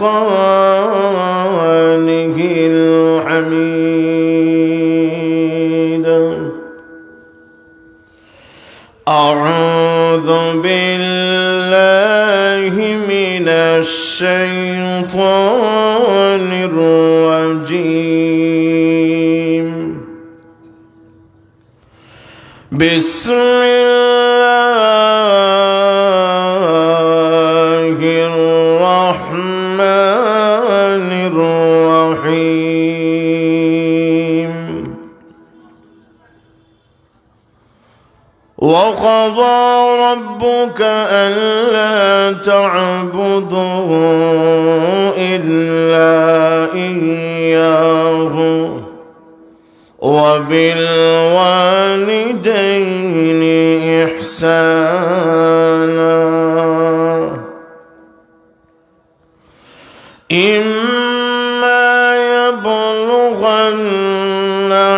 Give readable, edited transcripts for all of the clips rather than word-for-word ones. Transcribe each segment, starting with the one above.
مقامه الحميد أعوذ بالله من الشيطان الرجيم بسم الله الرحمن الرحيم وقضى ربك ألا تعبدوا إلا إياه وبالوالدين إحسانا إما يبلغن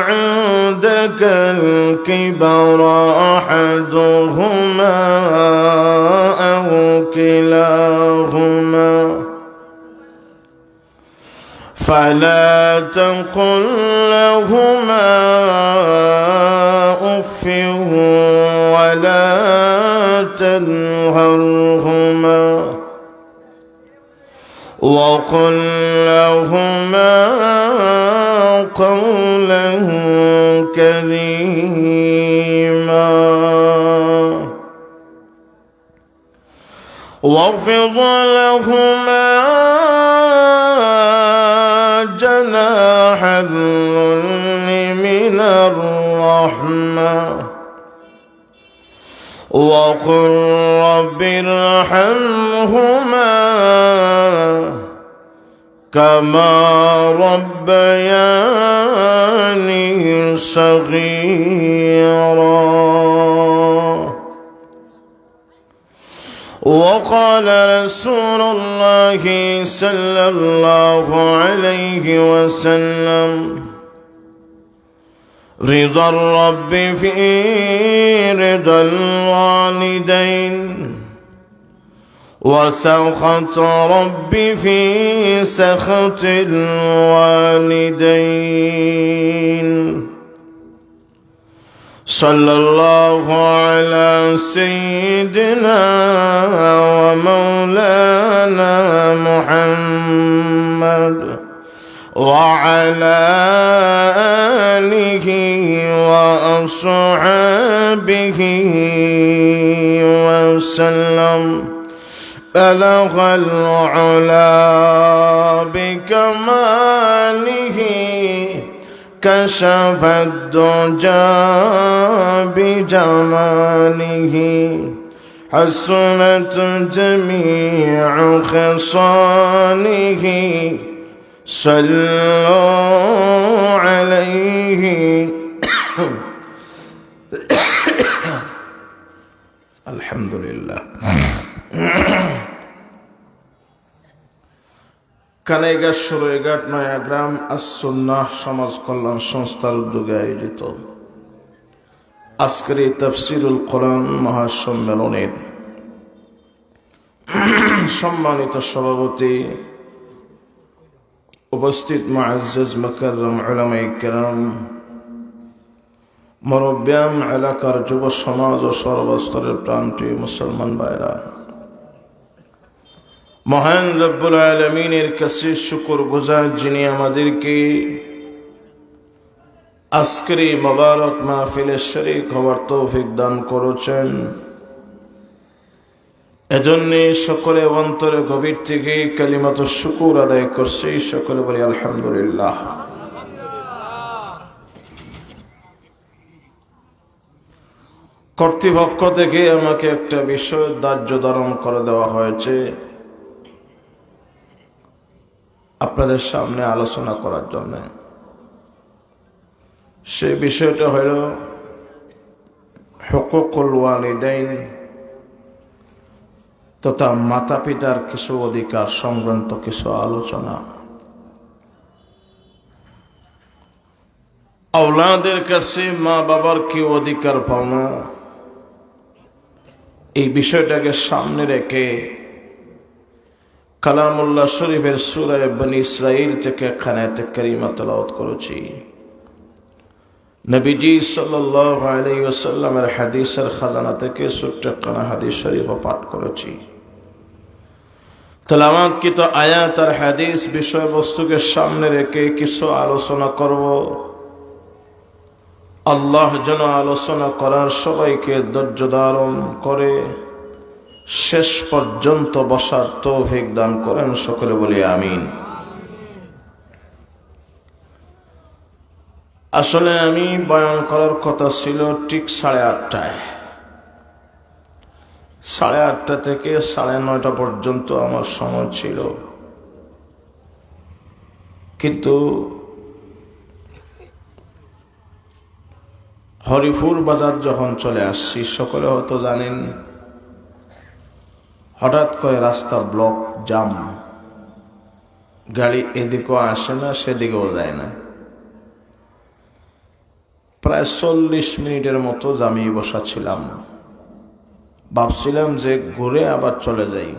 عندك الكبر أحدهما أو كلاهما فلا تقل لهما أف ولا تنهرهما وقل لهما قولا كريما واخفض لهما جناح الذل من الرحمة وقل رب ارحمهما كما ربياني صغيرا وقال رسول الله صلى الله عليه وسلم رضا الرب في رضا الوالدين وسخط رب في سخط الوالدين صلى الله على سيدنا ومولانا محمد وعلى آله وأصحابه وسلم بلغ العلا بكماله كشف الدجى بجماله حسنت جميع خصاله صلوا عليه الحمد لله কানাইগাঁ সরাইঘাট নয়াগ্রাম আস-সুন্নাহ সমাজ কল্যাণ সংস্থার উদ্যোগে আয়োজিত আজকের এই তাফসীরুল কোরআন মহাসম্মেলনের সম্মানিত সভাপতি, উপস্থিত মুআজ্জাজ মুকাররম উলামায়ে কেরাম, মুরব্বিয়ান এলাকার যুব সমাজ ও সর্বস্তরের প্রান্তীয় মুসলমান ভাইরা, মহান রব্বুল আলামিনের কাছে শুকরগুজার যিনি আমাদেরকে আজকের এই মোবারক মাহফিলে শরীক হওয়ার তৌফিক দান করেছেন। এজন্য সকলে অন্তরে গভীর থেকে কালিমাতুশ শুকর আদায় করছি। সকলে বলি আলহামদুলিল্লাহ। কর্তৃপক্ষ থেকে আমাকে একটা বিষয় দাহ্য ধারণ করে দেওয়া হয়েছে আপনাদের সামনে আলোচনা করার জন্য। সে বিষয়টা হল হুকুকুল ওয়ালিদাইন তথা মাতা পিতার কিছু অধিকার সংক্রান্ত কিছু আলোচনা। আওলাদের কাছে মা বাবার কি অধিকার পাওনা, এই বিষয়টাকে সামনে রেখে কালামুল্লাহ শরীফের সূরা বনী ইসরাঈল থেকে আয়াতে কারিমা তেলাওয়াত করেছি। নবীজি সাল্লাল্লাহু আলাইহি ওয়াসাল্লামের হাদিসের খাজানা থেকে ছোট্ট একখানা হাদিস শরীফ পাঠ করেছি। তেলাওয়াতকৃত আয়াত আর হাদিস বিষয়বস্তুকে সামনে রেখে কিছু আলোচনা করব। আল্লাহ যেন আলোচনা করার সবাইকে ধৈর্য ধারণ করে শেষ পর্যন্ত বসার তৌফিক দান করেন, সকলে বলি আমিন। আসলে আমি বয়ান করার কথা ছিল ঠিক 8:30টায়। 8:30 থেকে 9:30 পর্যন্ত আমার সময় ছিল, কিন্তু হরিপুর বাজার যখন চলে আসছি, সকলে হয়তো জানেন, হঠাৎ করে রাস্তা ব্লক, জাম, গাড়ি এদিকেও আসে না সেদিকেও যায় না। প্রায় 40 মিনিটের মতো জামি বসা ছিলাম। ভাবছিলাম যে ঘুরে আবার চলে যাই।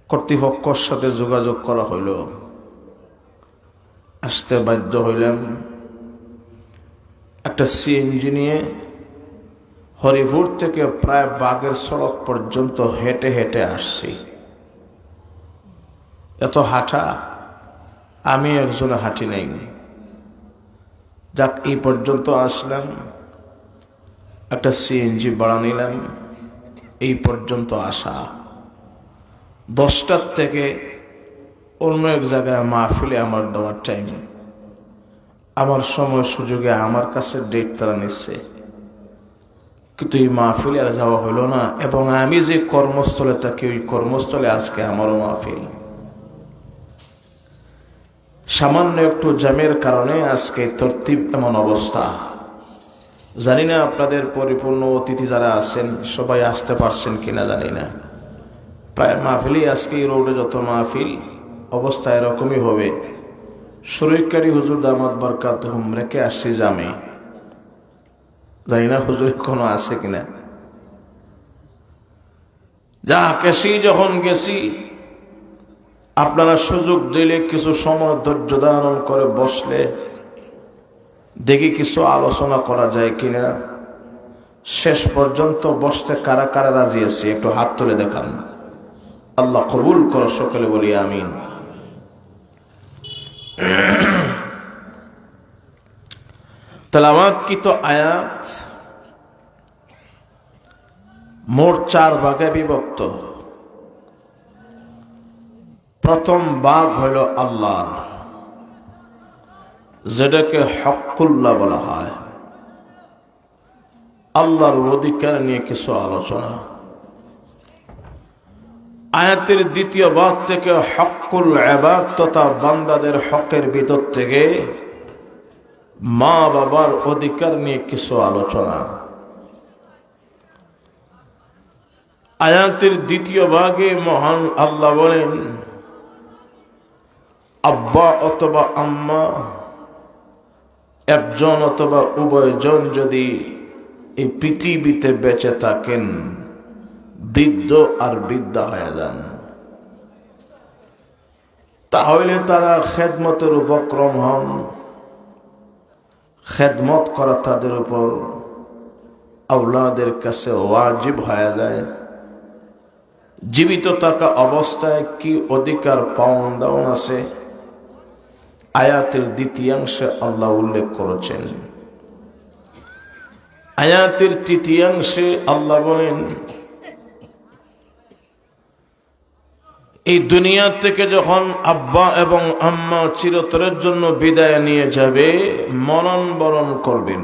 কর্তৃপক্ষের সাথে যোগাযোগ করা হইল, আসতে বাধ্য হইলাম। একটা সিএনজি নিয়ে হরিপুর থেকে প্রায় বাগের সড়ক পর্যন্ত হেঁটে হেঁটে আসছি। এত হাঁটা আমি একজনে হাঁটি নাই। যাক, এই পর্যন্ত আসলাম, একটা সিএনজি ভাড়া নিলাম, এই পর্যন্ত আসা। 10টার থেকে অন্য এক জায়গায় মাহফিলে আমার দেওয়ার টাইম, আমার সময় সুযোগে আমার কাছে ডেট তারা নিচ্ছে, কিন্তু এই মাহফিলে আর যাওয়া হইল না। এবং আমি যে কর্মস্থলে থাকি, ওই কর্মস্থলে আজকে আমারও মাহফিল। সামান্য একটু জ্যামের কারণে আজকে তরতিব এমন অবস্থা। জানি না আপনাদের পরিপূর্ণ অতিথি যারা আছেন সবাই আসতে পারছেন কিনা জানি না। প্রায় মাহফিলই আজকে এই রোডে যত মাহফিল অবস্থা এরকমই হবে। শরীয়তকারী হুজুর দামাত বরকাতুহুম রেখে আসছি জামে, জানি না হুজুর কোনো আছে কিনা। যা গেছি, যখন গেছি আপনারা সুযোগ দিলে কিছু সময় ধৈর্য ধারণ করে বসলে দেখি কিছু আলোচনা করা যায় কিনা। শেষ পর্যন্ত বসতে কারা কারা রাজি আছে একটু হাত তুলে দেখান। আল্লাহ কবুল করো, সকলে বলি আমিন। তেলাওয়াতকৃত আয়াত মোট 4 ভাগে বিভক্ত। প্রথম ভাগ হইল আল্লাহর, যেটাকে হকুল্লাহ বলা হয়। আল্লাহর অধিকার নিয়ে কিছু আলোচনা। আয়াতের দ্বিতীয় ভাগ থেকে হকুল ইবাদ তথা বান্দাদের হকের ভিতর থেকে মা বাবার অধিকার নিয়ে কিছু আলোচনা। আয়াতের দ্বিতীয় ভাগে মহান আল্লাহ বলেন, আব্বা অথবা আম্মা একজন অথবা উভয়জন যদি এই পৃথিবীতে বেঁচে থাকেন, বৃদ্ধ আর বৃদ্ধা হয়ে যান, তাহলে তারা খেদমতের উপক্রম হন। খেদমত করা তাদের উপর আওলাদের কাছে ওয়াজিব হয়ে যায়। জীবিত থাকা অবস্থায় কি অধিকার পাওন দাওন আছে, আয়াতের দ্বিতীয়াংশে আল্লাহ উল্লেখ করেছেন। আয়াতের তৃতীয়াংশে আল্লাহ বলেন, এই দুনিয়া থেকে যখন আব্বা এবং আম্মা চিরতরের জন্য বিদায় নিয়ে যাবে, মরণ বরণ করবেন,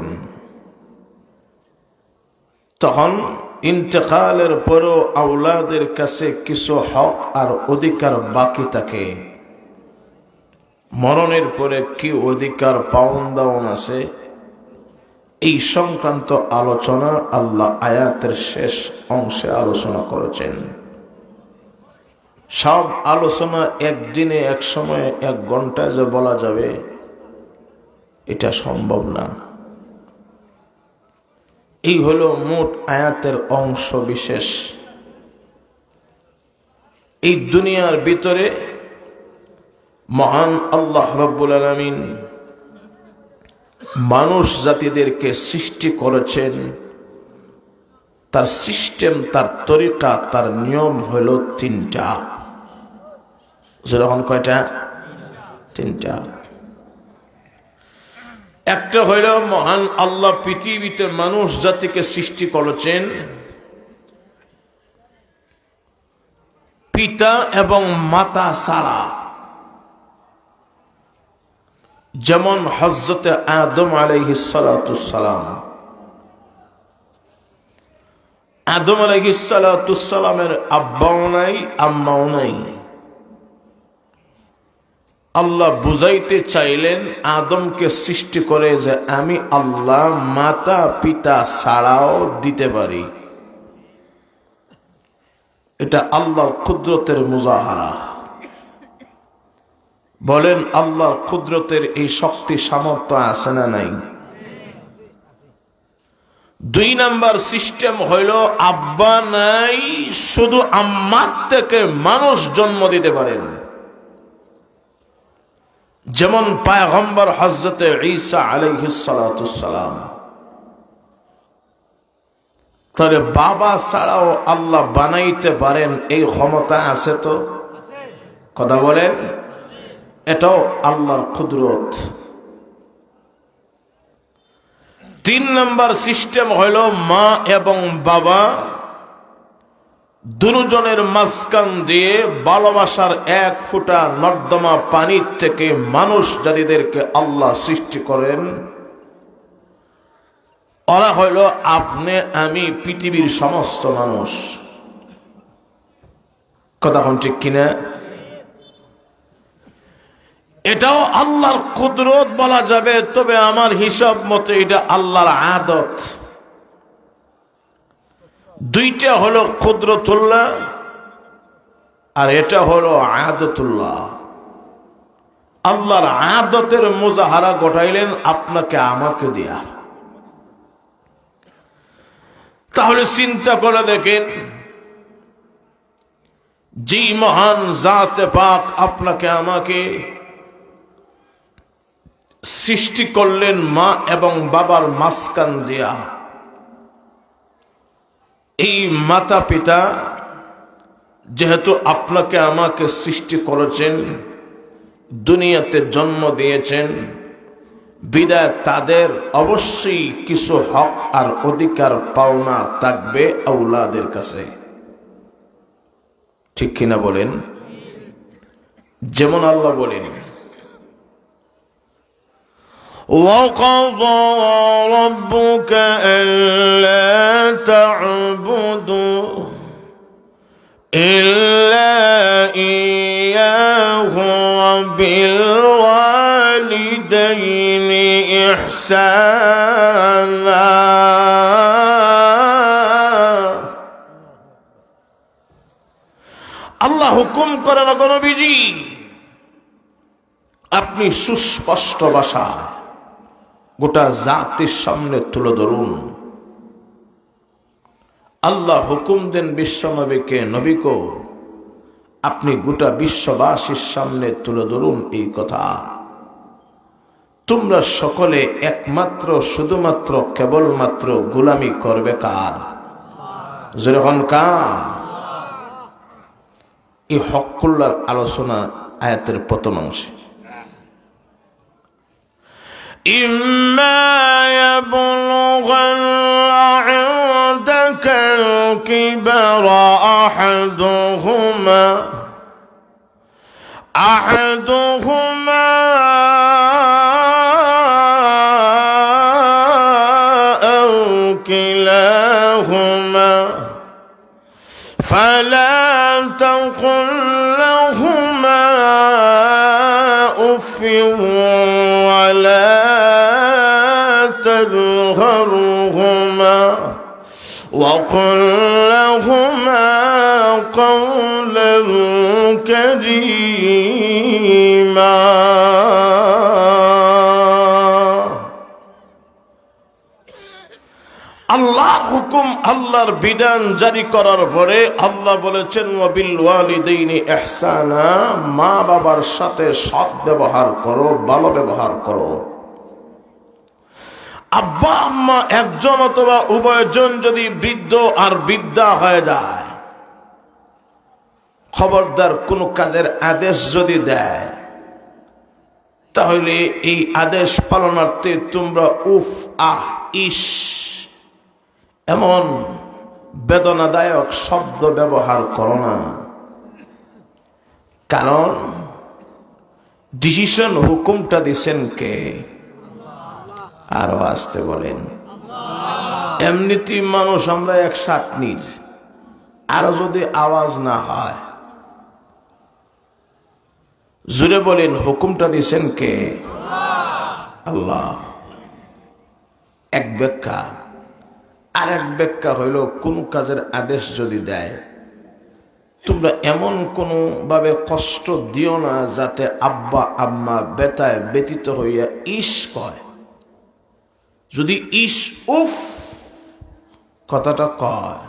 তখন ইন্তেকালের পরও আওলাদের কাছে কিছু হক আর অধিকার বাকি থাকে। মরণের পরে কি অধিকার পাওন দাওন আছে, এই সংক্রান্ত আলোচনা আল্লাহ আয়াতের শেষ অংশে আলোচনা করেছেন। সব আলোচনা একদিনে, এক সময়ে, 1 ঘন্টায় যে বলা যাবে, এটা সম্ভব না। এই হলো মোট আয়াতের অংশ বিশেষ। এই দুনিয়ার ভিতরে মহান আল্লাহ রাব্বুল আলামিন মানুষ জাতিদেরকে সৃষ্টি করেছেন। তার সিস্টেম, তার তরিকা, তার নিয়ম হইল তিনটা। যেরকম কয়টা? তিনটা। একটা হইল মহান আল্লাহ পৃথিবীতে মানুষ জাতিকে সৃষ্টি করেছেন পিতা এবং মাতা ছাড়া। যেমন হযরতে আদম আলাইহিস সালাতুস সালাম। আদম আলাইহিস সালাতুস সালামের আব্বাও নাই, আম্মাও নাই। আল্লাহ বুঝাইতে চাইলেন আদমকে সৃষ্টি করে যে আমি আল্লাহ মাতা পিতা ছাড়াও দিতে পারি। এটা আল্লাহর কুদরতের মুজাহারা। বলেন আল্লাহর কুদরতের এই শক্তি সামর্থ্য আছে না নাই? দুই নাম্বার সিস্টেম হইল আব্বা নাই, শুধু আম্মার থেকে মানুষ জন্ম দিতে পারেন। যেমন পয়গম্বর হযরতে ঈসা আলাইহিস সালাতুস সালাম। তাহলে বাবা ছাড়াও আল্লাহ বানাইতে পারেন, এই ক্ষমতা আছে তো? কথা বলেন, এটাও আল্লাহর কুদরত। তিন নম্বর সিস্টেম হইল মা এবং বাবা দুজনের মাঝখান দিয়ে ভালোবাসার এক ফোঁটা নর্দমা পানির থেকে মানুষ জাতিদেরকে আল্লাহ সৃষ্টি করেন। ওরা হইল আপনি আমি, পৃথিবীর সমস্ত মানুষ। কথা কোন ঠিক কিনা? এটাও আল্লাহর কুদরত বলা যাবে, তবে আমার হিসাব মতে এটা আল্লাহর আদত। দুইটা হলো কুদরতুল্লাহ আর এটা হলো আদতুল্লাহ। আল্লাহর আদতের মুজাহারা ঘটাইলেন আপনাকে আমাকে দিয়া। তাহলে চিন্তা করে দেখেন, যেই মহান জাতে পাক আপনাকে আমাকে সৃষ্টি করলেন মা এবং বাবার মাঝখান দিয়া, এই মাতা পিতা যেহেতু আপনাকে আমাকে সৃষ্টি করেছেন, দুনিয়াতে জন্ম দিয়েছেন, বিদায় তাদের অবশ্যই কিছু হক আর অধিকার পাওনা থাকবে আওলাদের কাছে। ঠিক কিনা বলেন? যেমন আল্লাহ বলেন, وَقَضَى رَبُّكَ أَلَّا تَعْبُدُوا إِلَّا إِيَّاهُ وَبِالْوَالِدَيْنِ إِحْسَانًا। আল্লাহ হুকুম করেন নবীজি, আপনি সুস্পষ্ট ভাষা গোটা জাতির সামনে তুলে ধরুন। আল্লাহ হুকুম দেন বিশ্বনবীকে, নবীকে আপনি গোটা বিশ্ববাসীর সামনে তুলে ধরুন এই কথা, তোমরা সকলে একমাত্র শুধুমাত্র কেবলমাত্র গোলামি করবে কার? যেরকম কার? এই হকুল্লার আলোচনা আয়াতের প্রথম অংশে। إما يبلغن عندك الكبر أحدهما أو كلاهما فلا تقل لهما أف ولا تنهرهما وقل لهما قولا كريما। আল্লাহর হুকুম হুকুম আল্লাহর বিধান জারি করার পরে আল্লাহ বলেছেন ওয়াবিল ওয়ালিদাইনি ইহসানা, মা বাবার সাথে সৎ ব্যবহার করো, ভালো ব্যবহার করো। আব্বা আম্মা একজন অথবা উভয়জন যদি বৃদ্ধ আর বৃদ্ধা হয়ে যায়, খবরদার কোন কাজের আদেশ যদি দেয়, তাহলে এই আদেশ পালনার্থে তোমরা উফ আহ ইস এমন বেদনাদায়ক শব্দ ব্যবহার করো না। কারণ ডিসিশন হুকুমটা দিচ্ছেন কে? আরো আসতে বলেন। এমনিতেই মানুষ আমরা এক সাটনির, আরো যদি আওয়াজ না হয়, জুড়ে বলেন হুকুমটা দিচ্ছেন কে? আল্লাহ। এক ব্যাখ্যা। আর এক ব্যাখ্যা হইল কোন কাজের আদেশ যদি দেয়, তোমরা এমন কোনো ভাবে কষ্ট দিও না যাতে আব্বা আম্মা বেতায় ব্যতীত হইয়া ইস কয়। যদি ইস উফ কথাটা কয়,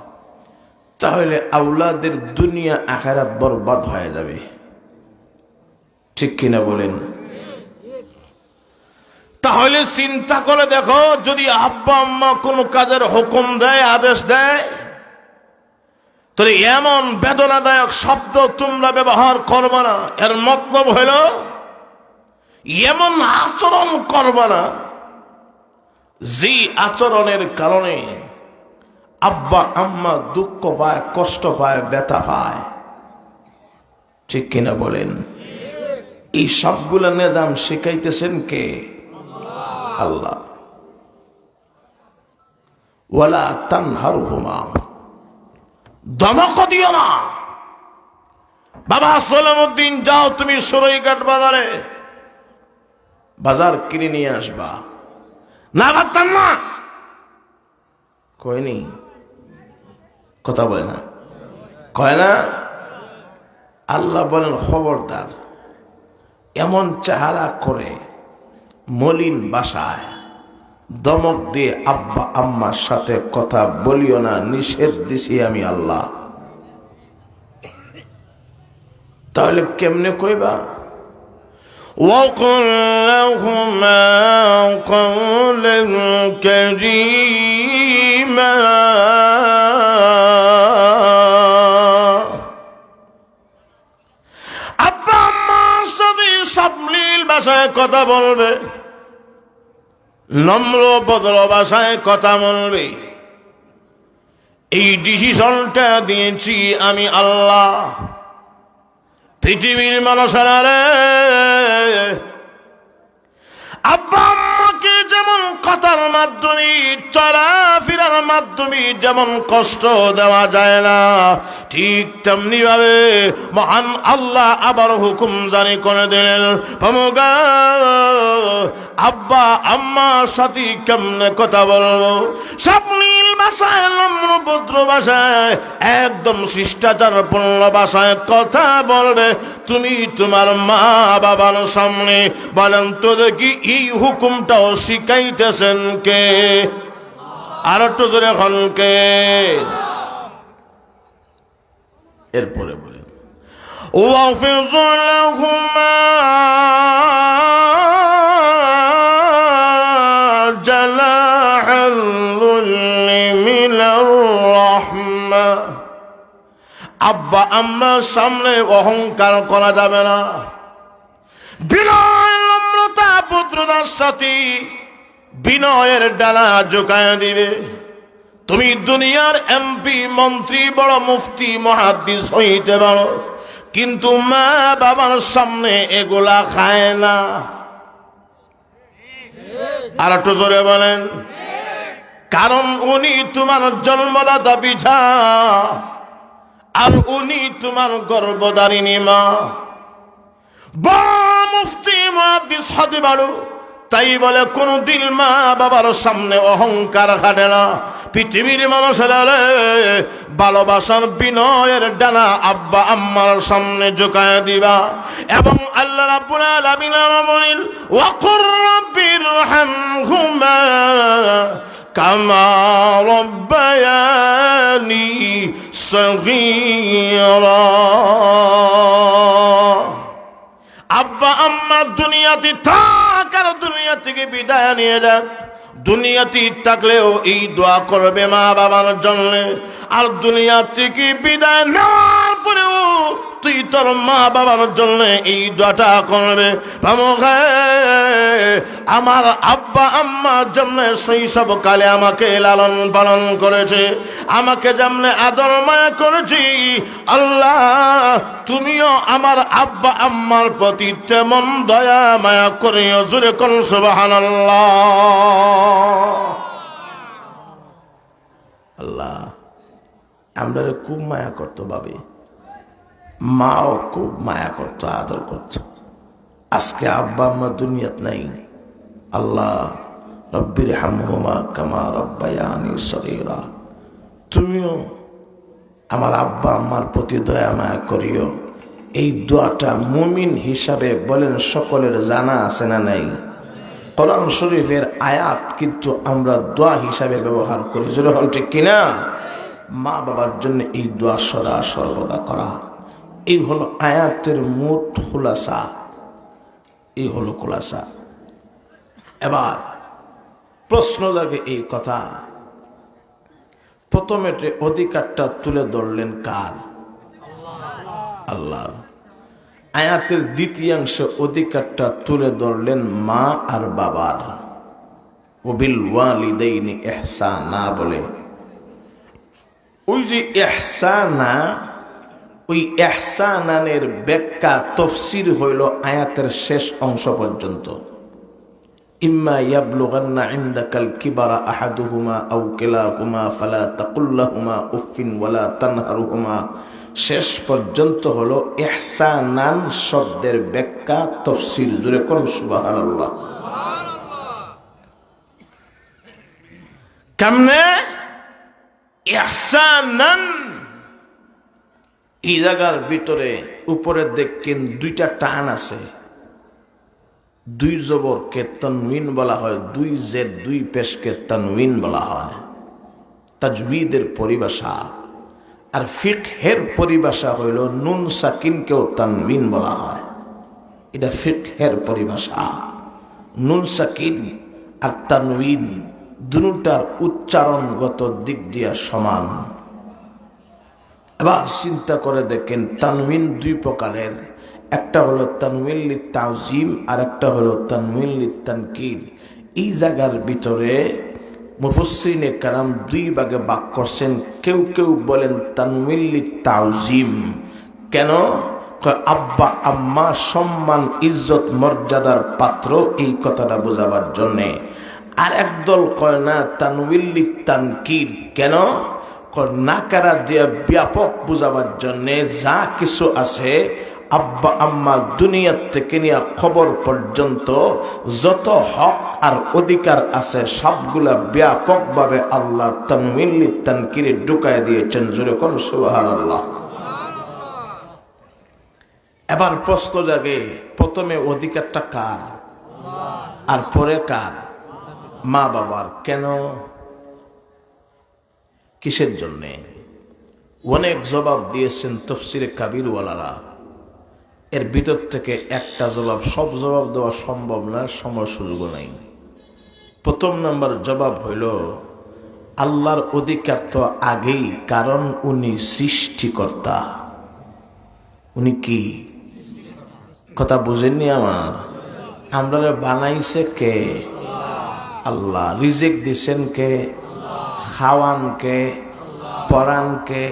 তাহলে আওলাদের দুনিয়া আখিরাত বরবাদ হয়ে যাবে। ঠিক কিনা বলেন? তাহলে চিন্তা করে দেখো, যদি আব্বা আম্মা কোনো কাজের হুকুম দেয়, আদেশ দেয়, তাহলে এমন বেদনাদায়ক শব্দ তোমরা ব্যবহার করবে না। এর মতলব হইল এমন আচরণ করবে না যে আচরণের কারণে আব্বা আম্মা দুঃখ পায়, কষ্ট পায়, ব্যথা পায়। ঠিক কিনা বলেন? এই সবগুলা নিজাম শিখাইতেছেন কে? আল্লাহ। ওয়ালা তানহারহুমা, ধমক দিও না। বাবা সালামউদ্দিন, যাও তুমি সরাইঘাট বাজারে বাজার কিনে নিয়ে আসবা। না পারতাম না, কয়নি? কথা বলে না, কয় না? আল্লাহ বলেন খবরদার, এমন চেহারা করে মলিন ভাষায় দমক দিয়ে আব্বা আম্মার সাথে কথা বলিও না, নিষেধ দিছি আমি আল্লাহ। তাহলে কেমনে কইবা? وَقُلْ لَهُمَا قَوْلًا كَرِيمًا, আব্বা আম্মার সাথে সাবলীল ভাষায় কথা বলবে, নম্র ভদ্র ভাষায় কথা বলবে। এই ডিসিশনটা দিয়েছি আমি আল্লাহ। পৃথিবীর মানুষেরা রে, আব্বা আম্মাকে যেমন কথার মাধ্যমে, চলাফেরার মাধ্যমে যেমন কষ্ট দেওয়া যায় না, ঠিক তেমনি ভাবে মহান আল্লাহ আবার হুকুম জারি করে দিলেন, আব্বা আম্মার সাথে কেমনে কথা বলবো? সাবলীল ভাষায়, নম্র ভদ্র ভাষায়, একদম শিষ্টাচারপূর্ণ ভাষায় কথা বলবে তুমি তোমার মা বাবার সামনে। বলেন তো দেখি, এই হুকুমটাও শিখাইতেছেন কে? আর একটু জোরে এখন কে? এরপরে বলেন ওয়াফিজ লাহুমা জালাহাল যুল্লি মিনার রাহমা। আব্বা আম্মার সামনে অহংকার করা যাবে না। বিনয়, নম্রতা, পুত্রদার সাথে বিনয়ের ডালা জোকায় দিবে। তুমি দুনিয়ার এমপি, মন্ত্রী, বড় মুফতি, মুহাদ্দিস হইতে পারো, কিন্তু মা বাবার সামনে এগুলা খায় না। আর একটু জোরে বলেন। কারণ উনি তোমার জন্মদাতা পিতা, আর উনি তোমার গর্ভধারিণী মা। বড় মুফতি, মুহাদ্দিস হতে পারো, তাই বলে কোনদিন মা বাবার সামনে অহংকার খাটে না। পৃথিবীর মানুষেরা ভালোবাসার বিনয়ের ডানা আব্বা আম্মার সামনে ঝুঁকায় দিবা। এবং আল্লাহ রাব্বুল আলামিন বলেন ওয়াকুর রাব্বিরহামহুমা كما ربياني صغيرا আব্বা আম্মা দুনিয়াতে থাক আর দুনিয়া থেকে বিদায় নিয়ে যাক, দুনিয়াতে থাকলেও এই দোয়া করবে মা বাবার জন্য, আর দুনিয়া থেকে বিদায় নেওয়ার পরেও তুই তোর মা বাবার জন্য এই দোয়াটা করবে। আমার আব্বা আম্মা যেমনে শৈশবকালে আমাকে লালন পালন করেছে, আমাকে যেমনে আদর মায়া করেছি, আল্লাহ তুমিও আমার আব্বা আম্মার প্রতি তেমন দয়া মায়া করিও। জোরে কোন সুবহানাল্লাহ। আল্লাহ আমরা খুব মায়া করতো, ভাবি মাও খুব মায়া করতো, আদর করতো। আজকে আব্বা আম্মা দুনিয়াত নাই। আল্লাহ রব্বির হামহুমা কামা রব্বায়ানি সগীরা, তুমিও আমার আব্বা আম্মার প্রতি দয়া মায়া করিও। এই দোয়াটা মুমিন হিসাবে বলেন সকলের জানা আছে না নাই? কোরআন শরীফের আয়াত কিন্তু আমরা দোয়া হিসাবে ব্যবহার করি, যেরকম ঠিক কিনা? মা বাবার জন্য এই দোয়া সদা সর্বদা করা, এই হলো আয়াতের মোট খুলাসা, এই হলো খুলাসা। এবার প্রশ্ন জাগে এই কথা, প্রথমে অধিকারটা তুলে ধরলেন কার? আল্লাহ। আয়াতের দ্বিতীয়াংশে অধিকারটা তুলে ধরলেন মা আর বাবার। ওবিল ওয়ালিদাইনি ইহসানা বলে, ওই যে ইহসানা, ওই ইহসানের ব্যাখ্যা তাফসীর হইল আয়াতের শেষ অংশ পর্যন্ত। ইম্মা ইয়াবলুগান্না ইনদাকাল কিবারা আহাদুহুমা আও কিলাহুমা ফালা তাকুল লাহুমা উফিন ওয়ালা তানহারহুমা, শেষ পর্যন্ত হলো ইহসানান শব্দের ব্যাখ্যা তাফসীর। জুড়ে কোন সুবহানাল্লাহ। কেমনে ইহসানান? এই জায়গার ভিতরে উপরে দেখেন দুইটা টান আছে, দুই জবরকে তানউইন বলা হয়, দুই জেড দুই পেশকে তানউইন বলা হয়, তাজউইদের পরিভাষা। আর ফিকহের পরিভাষা হইল নুন সাকিনকেও তানউইন বলা হয়, এটা ফিকহের পরিভাষা। নুন সাকিন আর তানউইন দুটার উচ্চারণগত দিক দিয়া সমান। এবার চিন্তা করে দেখেন, তানউইন দুই প্রকারের, একটা হলো তানউইন লিত-তাযীম আর একটা হলো তানউইন লিত-তানকির। এই জায়গার ভিতরে মুফাসসিরিনে কেরাম দুই ভাগে ভাগ করছেন। কেউ কেউ বলেন তানউইন লিত-তাযীম। কেন? আব্বা আম্মা সম্মান ইজ্জত মর্যাদার পাত্র, এই কথাটা বোঝাবার জন্যে। আর একদল কয় না তানউইন লিত-তানকির। কেন? নাকারা দিয়ে ব্যাপক বোঝাবার জন্যে। যা কিছু আছে আব্বা আম্মা দুনিয়ার থেকে নিয়ে খবর পর্যন্ত যত হক আর অধিকার আছে সবগুলা ব্যাপকভাবে আল্লাহ তানউইন লিত-তানকিরে ঢুকায় দিয়েছেন। জোরে কোন সুবহানাল্লাহ। এবার প্রশ্ন জাগে, প্রথমে অধিকারটা কার আর পরে কার? মা বাবার। কেন? কিসের জন্যে? অনেক জবাব দিয়েছেন তাফসীরে কাবীর ওয়ালারা। এর ভিতর থেকে একটা জবাব, সব জবাব দেওয়া সম্ভব না, সময় সুযোগ নাই। প্রথম নাম্বার জবাব হইল আল্লাহর অধিকার তো আগেই, কারণ উনি সৃষ্টিকর্তা। উনি কি? কথা বুঝেননি আমার? আমরা বানাইছে কে? আল্লাহ। রিজিক দিছেন কে? খাওয়ান কে? পরান কে?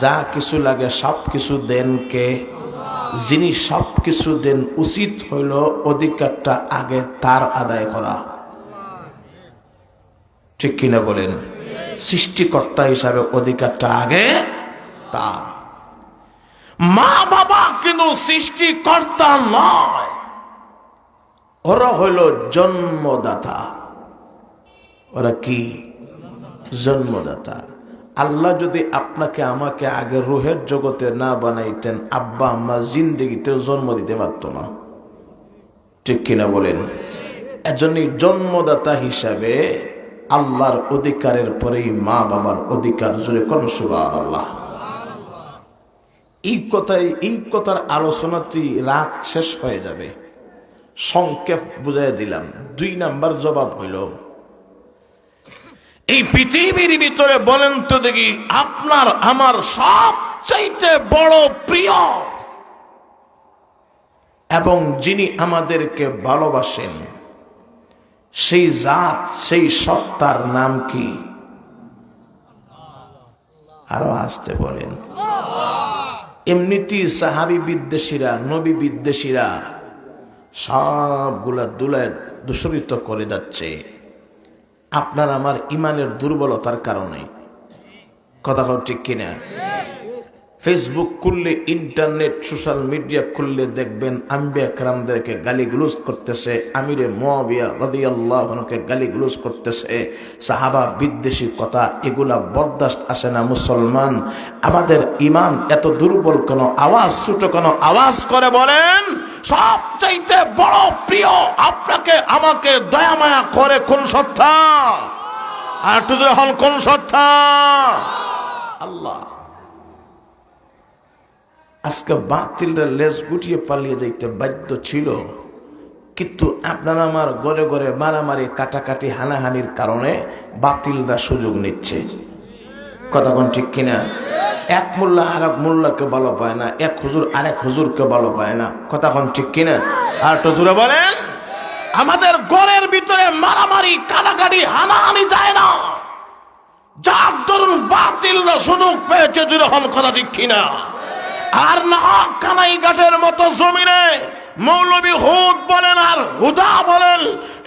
যা কিছু লাগে সব কিছু দেন কে? যিনি সব কিছু দেন, উচিত হইল অধিকারটা আগে তার আদায় করা। ঠিক কিনা বলেন? সৃষ্টিকর্তা হিসাবে অধিকারটা আগে তার। মা বাবা কিন্তু সৃষ্টিকর্তা নয়, ওরা হইল জন্মদাতা। ওরা কি? জন্মদাতা। আল্লাহ যদি আপনাকে আমাকে আগে রুহের জগতে না বানাইতেন, আব্বা আম্মা জিন্দেগিতেও জন্ম দিতে পারত না। ঠিক কিনা বলেন? এজন্যই জন্মদাতা হিসাবে আল্লাহর অধিকারের পরেই মা বাবার অধিকার। জোরে কোন সুবহানাল্লাহ। এই কথার আলোচনাটি রাত শেষ হয়ে যাবে, সংক্ষেপ বুঝাই দিলাম। 2 নাম্বার জবাব হইল, এই পৃথিবীর ভিতরে বলেন তো দেখি, আপনার আমার সবচাইতে বড় প্রিয় এবং যিনি আমাদেরকে ভালোবাসেন সেই জাত, সেই সত্তার নাম কি? আরো আসতে বলেন। এমনিতেই সাহাবী বিদ্বেষীরা, নবী বিদ্বেষীরা সবগুলা দুলায় দূষিত করে যাচ্ছে আপনার আমার ইমানের দুর্বলতার কারণে। কথা ঠিক কিনা? ফেসবুক খুললে, ইন্টারনেট, সোশ্যাল মিডিয়া খুললে দেখবেন আম্বিয়া কেরামদেরকে গালিগুলোজ করতেছে, আমিরে মুআবিয়া রাদিয়াল্লাহু আনহুকে গালিগুলোজ করতেছে, সাহাবা বিদ্বেষী কথা। এগুলা বরদাস্ত আসে না। মুসলমান, আমাদের ইমান এত দুর্বল কেন? আওয়াজ ছোট কেন? আওয়াজ করে বলেন, সবচাইতে বড় প্রিয় আপনাকে আমাকে দয়া মায়া করে কোন সত্তা? আর একটু জোরে হন, কোন সত্তা? আল্লাহ। আজকে বাতিলরা লেজ গুটিয়ে পালিয়ে যাইতে বাধ্য ছিল, কিন্তু আপনার আমার ঘরে ঘরে মারামারি, কাটাকাটি, হানাহানির কারণে বাতিলরা সুযোগ নিচ্ছে। কথা কোন ঠিক কিনা? এক মোল্লা আর এক মোল্লাকে ভালো পায় না, এক হুজুর আরেক হুজুরকে ভালো পায় না। কথা কোন ঠিক কিনা? আর একটু জোরে বলেন। আমাদের ঘরের ভিতরে মারামারি, কাটাকাটি, হানাহানি যায় না, যার দরুন বাতিলরা সুযোগ পেয়েছে। জোরে হন, কথা ঠিক কিনা? আর না কানাই ঘাটের মতো জমিনে মৌলবী হুদ বলেন আর হুদা বলেন,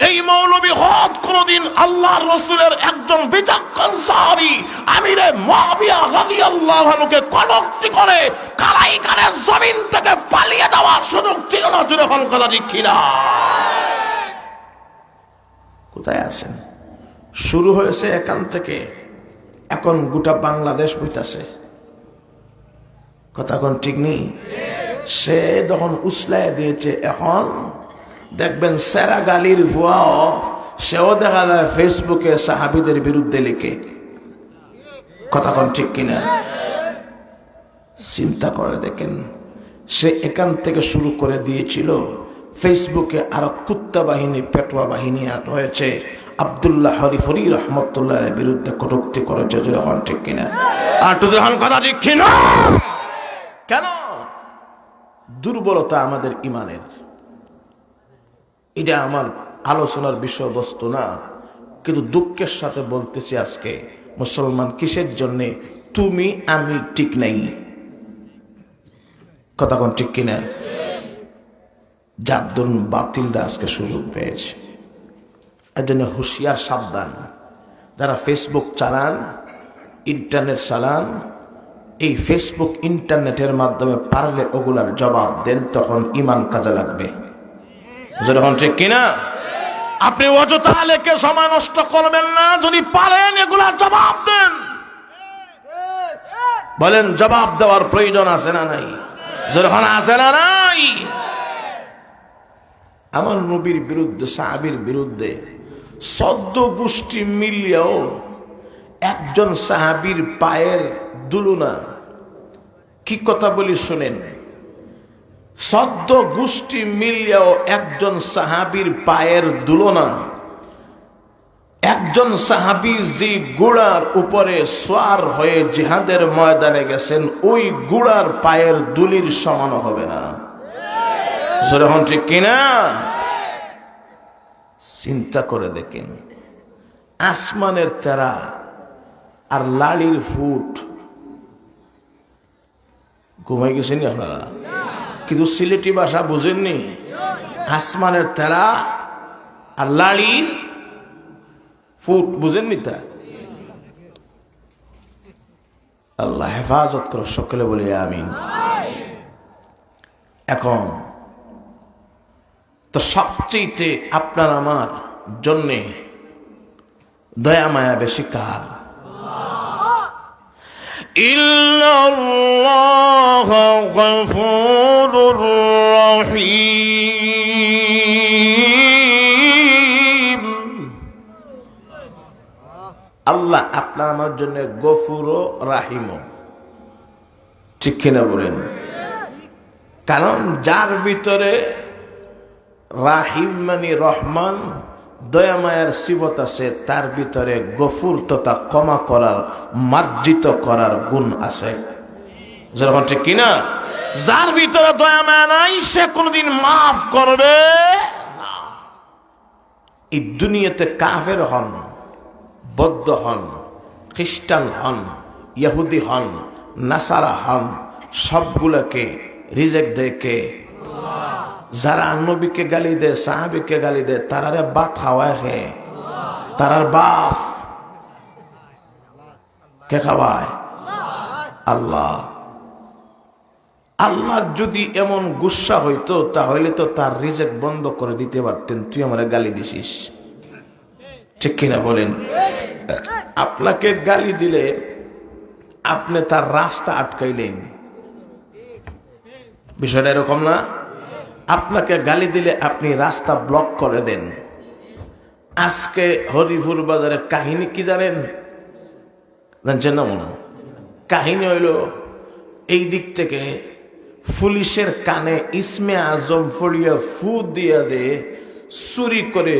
এই মৌলবী হুদ কোনদিন আল্লাহর রাসূলের একজন বিচক্ষণ সাহাবী আমিরে মুআবিয়া রাদিয়াল্লাহু আনহুকে কটূক্তি করে কানাই ঘাটের জমিন থেকে পালিয়ে যাওয়ার সুযোগ ছিল না। জোরে কোন কথা ঠিক কিনা? কোথায় আছেন? শুরু হয়েছে এখান থেকে, এখন গোটা বাংলাদেশ বইতাছে। কথা কোন ঠিক নেই? সে যখন উসলায় দিয়েছে, এখন দেখবেন সেরা গালির ভুয়াও সেও দেখা যায় ফেসবুকে সাহাবীদের বিরুদ্ধে লিখে। কথা কোন ঠিক কিনা? চিন্তা করে দেখেন, সে এখান থেকে শুরু করে দিয়েছিল। ফেসবুকে আরো কুত্তা বাহিনী, পেটোয়া বাহিনী হয়েছে, আব্দুল্লাহ হরিফরি রহমতুল্লাহ বিরুদ্ধে কটূক্তি করেছে। যখন ঠিক কিনা? আর তো যখন কথা ঠিক কিনা? কেন? দুর্বলতা আমাদের ইমানের। এটা আমার আলোচনার বিষয়বস্তু না, কিন্তু দুঃখের সাথে বলতেছি, আজকে মুসলমান কিসের জন্য তুমি আমি ঠিক নাই? কথা কোন ঠিক কিনা? যার দরুন বাতিলরা আজকে সুযোগ পেয়েছে। এর জন্য হুঁশিয়ার, সাবধান। যারা ফেসবুক চালান, ইন্টারনেট চালান, এই ফেসবুক ইন্টারনেটের মাধ্যমে পারলে ওগুলার জবাব দেন, তখন ইমান কাজে লাগবে। যখন ঠিক কিনা? আপনি অযথা লেখে সময় নষ্ট করবেন না, যদি পারেন এগুলার জবাব দেন। বলেন, জবাব দেওয়ার প্রয়োজন আছে না নাই? যখন আছে না নাই? আমার নবীর বিরুদ্ধে, সাহাবীর বিরুদ্ধে 14 গোষ্ঠী মিলিয়েও একজন সাহাবীর পায়ের দুলুনা। কি কথা বলি শুনেন, 14 গোষ্ঠী মিলিয়েও একজন সাহাবীর পায়ের দুলনা। একজন সাহাবী যে ঘোড়ার উপরে সওয়ার হয়ে জিহাদের ময়দানে গেছেন, ওই ঘোড়ার পায়ের দুলির সমান হবে না। যখন ঠিক কিনা? চিন্তা করে দেখেন, আসমানের তারা আর লাড়ির ফুট। ঘুমাই গেছেন আপনারা? কিন্তু সিলেটি ভাষা বুঝেননি? আসমানের তারা আর লাড়ির ফুট বুঝেননি? তা আল্লাহ হেফাজত করো, সকলে বলি আমিন। এখন তো সবচেয়ে আপনার আমার জন্যে দয়া মায়া বেশি কার? ইন্নাল্লাহ গফুরুর রহিম। আল্লাহ আপনার আমার জন্য গফুর ও রাহিম, ঠিক কিনা বলেন? কারণ যার ভিতরে রাহিম মানে রহমান, দয়া মায়ার সিবত আছে, তার ভিতরে গফুর তথা ক্ষমা করার, মার্জিত করার গুণ আছে। যেরকম ঠিক কিনা? যার ভিতরে দয়া মায়া নাই সে কোনদিন মাফ করবে না। এই দুনিয়াতে কাফের হন, বৌদ্ধ হন, খ্রিস্টান হন, ইহুদি হন, নাসারা হন, সবগুলোকে রিজেক্ট দেয় কে? যারা নবীকে গালি দেয়, সাহাবীকে গালি দেয়, তারারে ভাত খাওয়ায় কে? তারার বাপ কে খাওয়ায়? আল্লাহ। আল্লাহ যদি এমন গুসা হইতো তাহলে তো তার রিজেক্ট বন্ধ করে দিতে পারতেন, তুই আমারে গালি দিছিস, ঠিক কিনা বলেন? আপনাকে গালি দিলে আপনি তার রাস্তা আটকাইলেন, বিষয়টা এরকম না? আপনাকে গালি দিলে আপনি রাস্তা ব্লক করে দেন। আজকে হরিপুর বাজারের কাহিনী কি জানেন? জানছেন না মনে? কাহিনী হইল এই দিক থেকে পুলিশের কানে ইসমে আজম ফড়িয়া ফু দিয়া দে, চুরি করে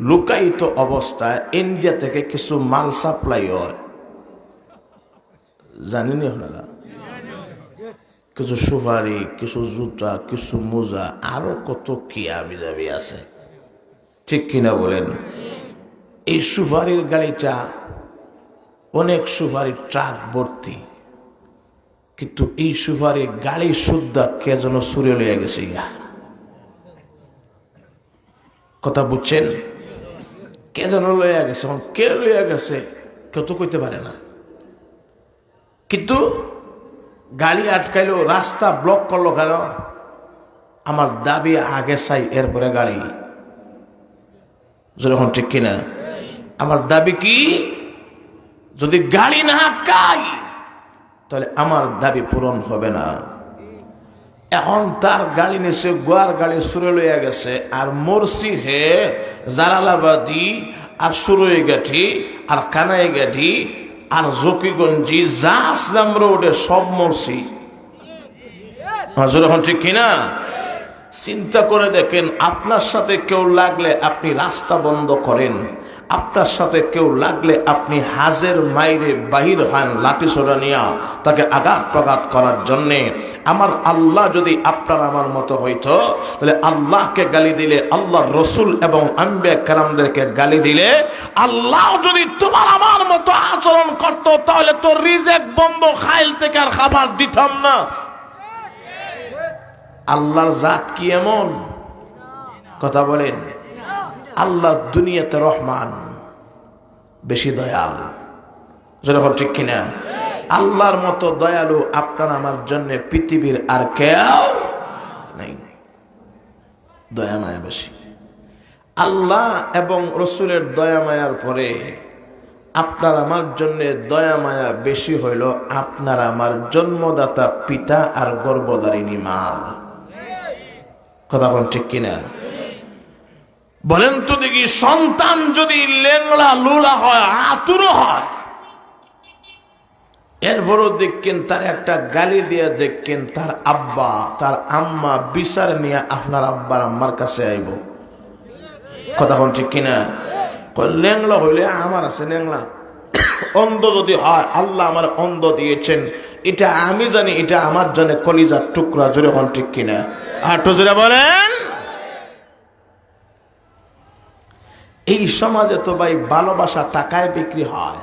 লুকায়িত অবস্থায় ইন্ডিয়া থেকে কিছু মাল সাপ্লাই হয়, জানেনি আপনারা? কিছু সুপারি, কিছু জুতা, কিছু মোজা, আরো কত কি আবিজাবি আছে, ঠিক কিনা বলেন? এই সুপারির গাড়িটা অনেক সুপারি ট্রাক ভর্তি, কিন্তু এই সুপারি গাড়ি সুদ্ধা কে যেন সুরে লইয়া গেছে। কথা বুঝছেন? কে যেন লইয়া গেছে, কে লইয়া গেছে কেউ তো কইতে পারে না। কিন্তু গাড়ি আটকাইলো, রাস্তা ব্লক করলো কেন? আমার দাবি আগে চাই, এরপরে গাড়ি। যখন ঠিক কিনা? আমার দাবি কি? যদি গাড়ি না আটকাই তাহলে আমার দাবি পূরণ হবে না। এখন তার গাড়ি নিচে গোয়ার গাড়ি সুরে লইয়া গেছে, আর মরসি হে জালালাবাদী আর সুরই গাঠি আর কানাই গাঠি আর জকিগঞ্জি যা আসলাম রোডে সব মরছি। যখন ঠিক কিনা? চিন্তা করে দেখেন, আপনার সাথে কেউ লাগলে আপনি রাস্তা বন্ধ করেন, আপনার সাথে কেউ লাগলে আপনি হাজের মাইরে বাহির হন লাঠি সোটা নিয়া তাকে আঘাত প্রঘাত করার জন্যে। আমার আল্লাহ যদি আপনার আমার মতো হইতো তাহলে আল্লাহকে গালি দিলে, আল্লাহর রসুল এবং আম্বিয়া কেরামদেরকে গালি দিলে, আল্লাহ যদি তোমার আমার মতো আচরণ করত তাহলে তো রিজেক্ট বন্ধ, খাইল থেকে আর খাবার দিতাম না। আল্লাহর জাত কি এমন? কথা বলেন। আল্লাহ দুনিয়াতে রহমান, বেশি দয়াল, যেরকম ঠিক কিনা? আল্লাহর মতো দয়ালু আপনার আমার জন্য পৃথিবীর আর কেউ নাই। দয়া মায়া বেশি। আল্লাহ এবং রসুলের দয়া মায়ার পরে আপনার আমার জন্য দয়া মায়া বেশি হইল আপনার আমার জন্মদাতা পিতা আর গর্ভধারিণী মা। কথা বল ঠিক কিনা? বলেন তো দেখি, সন্তান যদি লেংলা লুলা হয়, আতুর হয়, এরপরও দেখেন তার একটা গালি দিয়ে দেখেন তার আব্বা তার আম্মা বিচার নিয়ে আপনার আব্বার আম্মার কাছে আইব। কথা বল ঠিক কিনা? লেংলা হইলে আমার আছে লেংলা, অন্ধ যদি হয় আল্লাহ আমার অন্ধ দিয়েছেন, এটা আমি জানি, এটা আমার জন্য কলিজার টুকরা। জোরে হন ঠিক কিনা? আর তো জোরে বলেন। এই সমাজে তো ভাই ভালোবাসা টাকায় বিক্রি হয়।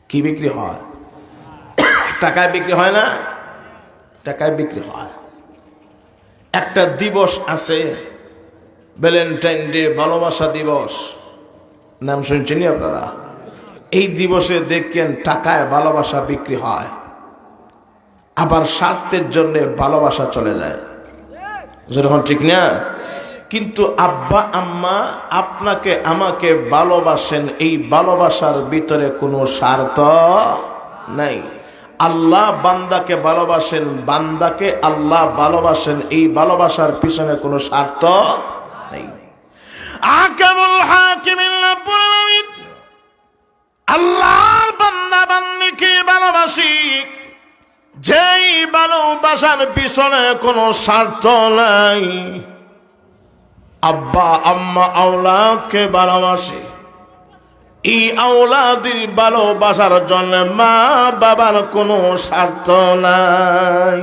কি বিক্রি হয়? টাকায় বিক্রি হয় না? টাকায় বিক্রি হয়। একটা দিবস আছে, ভ্যালেন্টাইন ডে, ভালোবাসা দিবস, নাম শুনছেন আপনারা? এই দিবসে দেখেন টাকায় ভালোবাসা বিক্রি হয়, আবার স্বার্থের জন্য ভালোবাসা চলে যায়। যেরকম ঠিক না? কিন্তু আব্বা আম্মা আপনাকে আমাকে ভালোবাসেন, এই ভালোবাসার ভিতরে কোনো স্বার্থ নাই। আল্লাহ বান্দাকে ভালোবাসেন, বান্দাকে আল্লাহ ভালোবাসেন, এই ভালোবাসার পিছনে কোনো স্বার্থ নেই। আকামুল হাকিমিন আল্লাহর বান্দা বান্দিকে ভালোবাসি, যেই ভালোবাসার পিছনে কোনো স্বার্থ নাই। আব্বা আম্মা আওলাদকে ভালোবাসে, এই আওলাদের ভালোবাসার জন্য মা বাবার কোনো স্বার্থ নাই।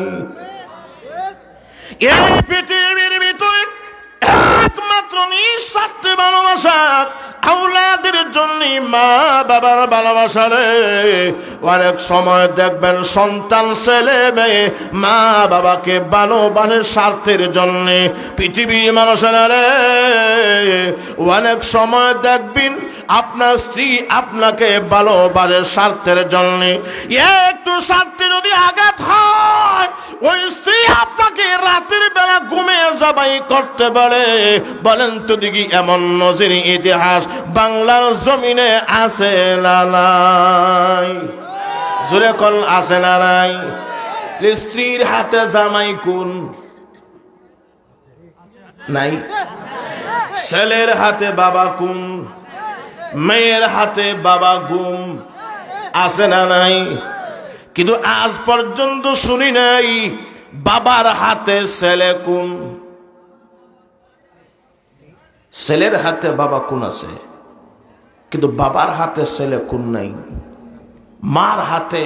এই পৃথিবীর ভিতরে একমাত্র নিঃস্বার্থে ভালোবাসা আওলাদের জন্য মা বাবার ভালোবাসা রে। অনেক সময় দেখবেন সন্তান ছেলে মেয়ে মা বাবাকে ভালোবাসে স্বার্থের জন্য। পৃথিবীর মানুষেরা রে, অনেক সময় দেখবেন আপনার স্ত্রী আপনাকে ভালোবাসে স্বার্থের জন্য। একটু স্বার্থে যদি আঘাত হয়, ওই স্ত্রী আপনাকে রাতের বেলা ঘুমিয়ে জবাই করতে পারে। বলেন তো দেখি, এমন নজির ইতিহাস বাংলার জমিনে আছে না নাই? জোরে কোন আছে না নাই? স্ত্রীর হাতে জামাই কোন নাই? ছেলের হাতে বাবা কোন? মেয়ের হাতে বাবা গুম আছে না নাই? কিন্তু আজ পর্যন্ত শুনি নাই বাবার হাতে ছেলে কোন। ছেলের হাতে বাবা কোন আছে, কিন্তু বাবার হাতে ছেলে কোন নাই। মার হাতে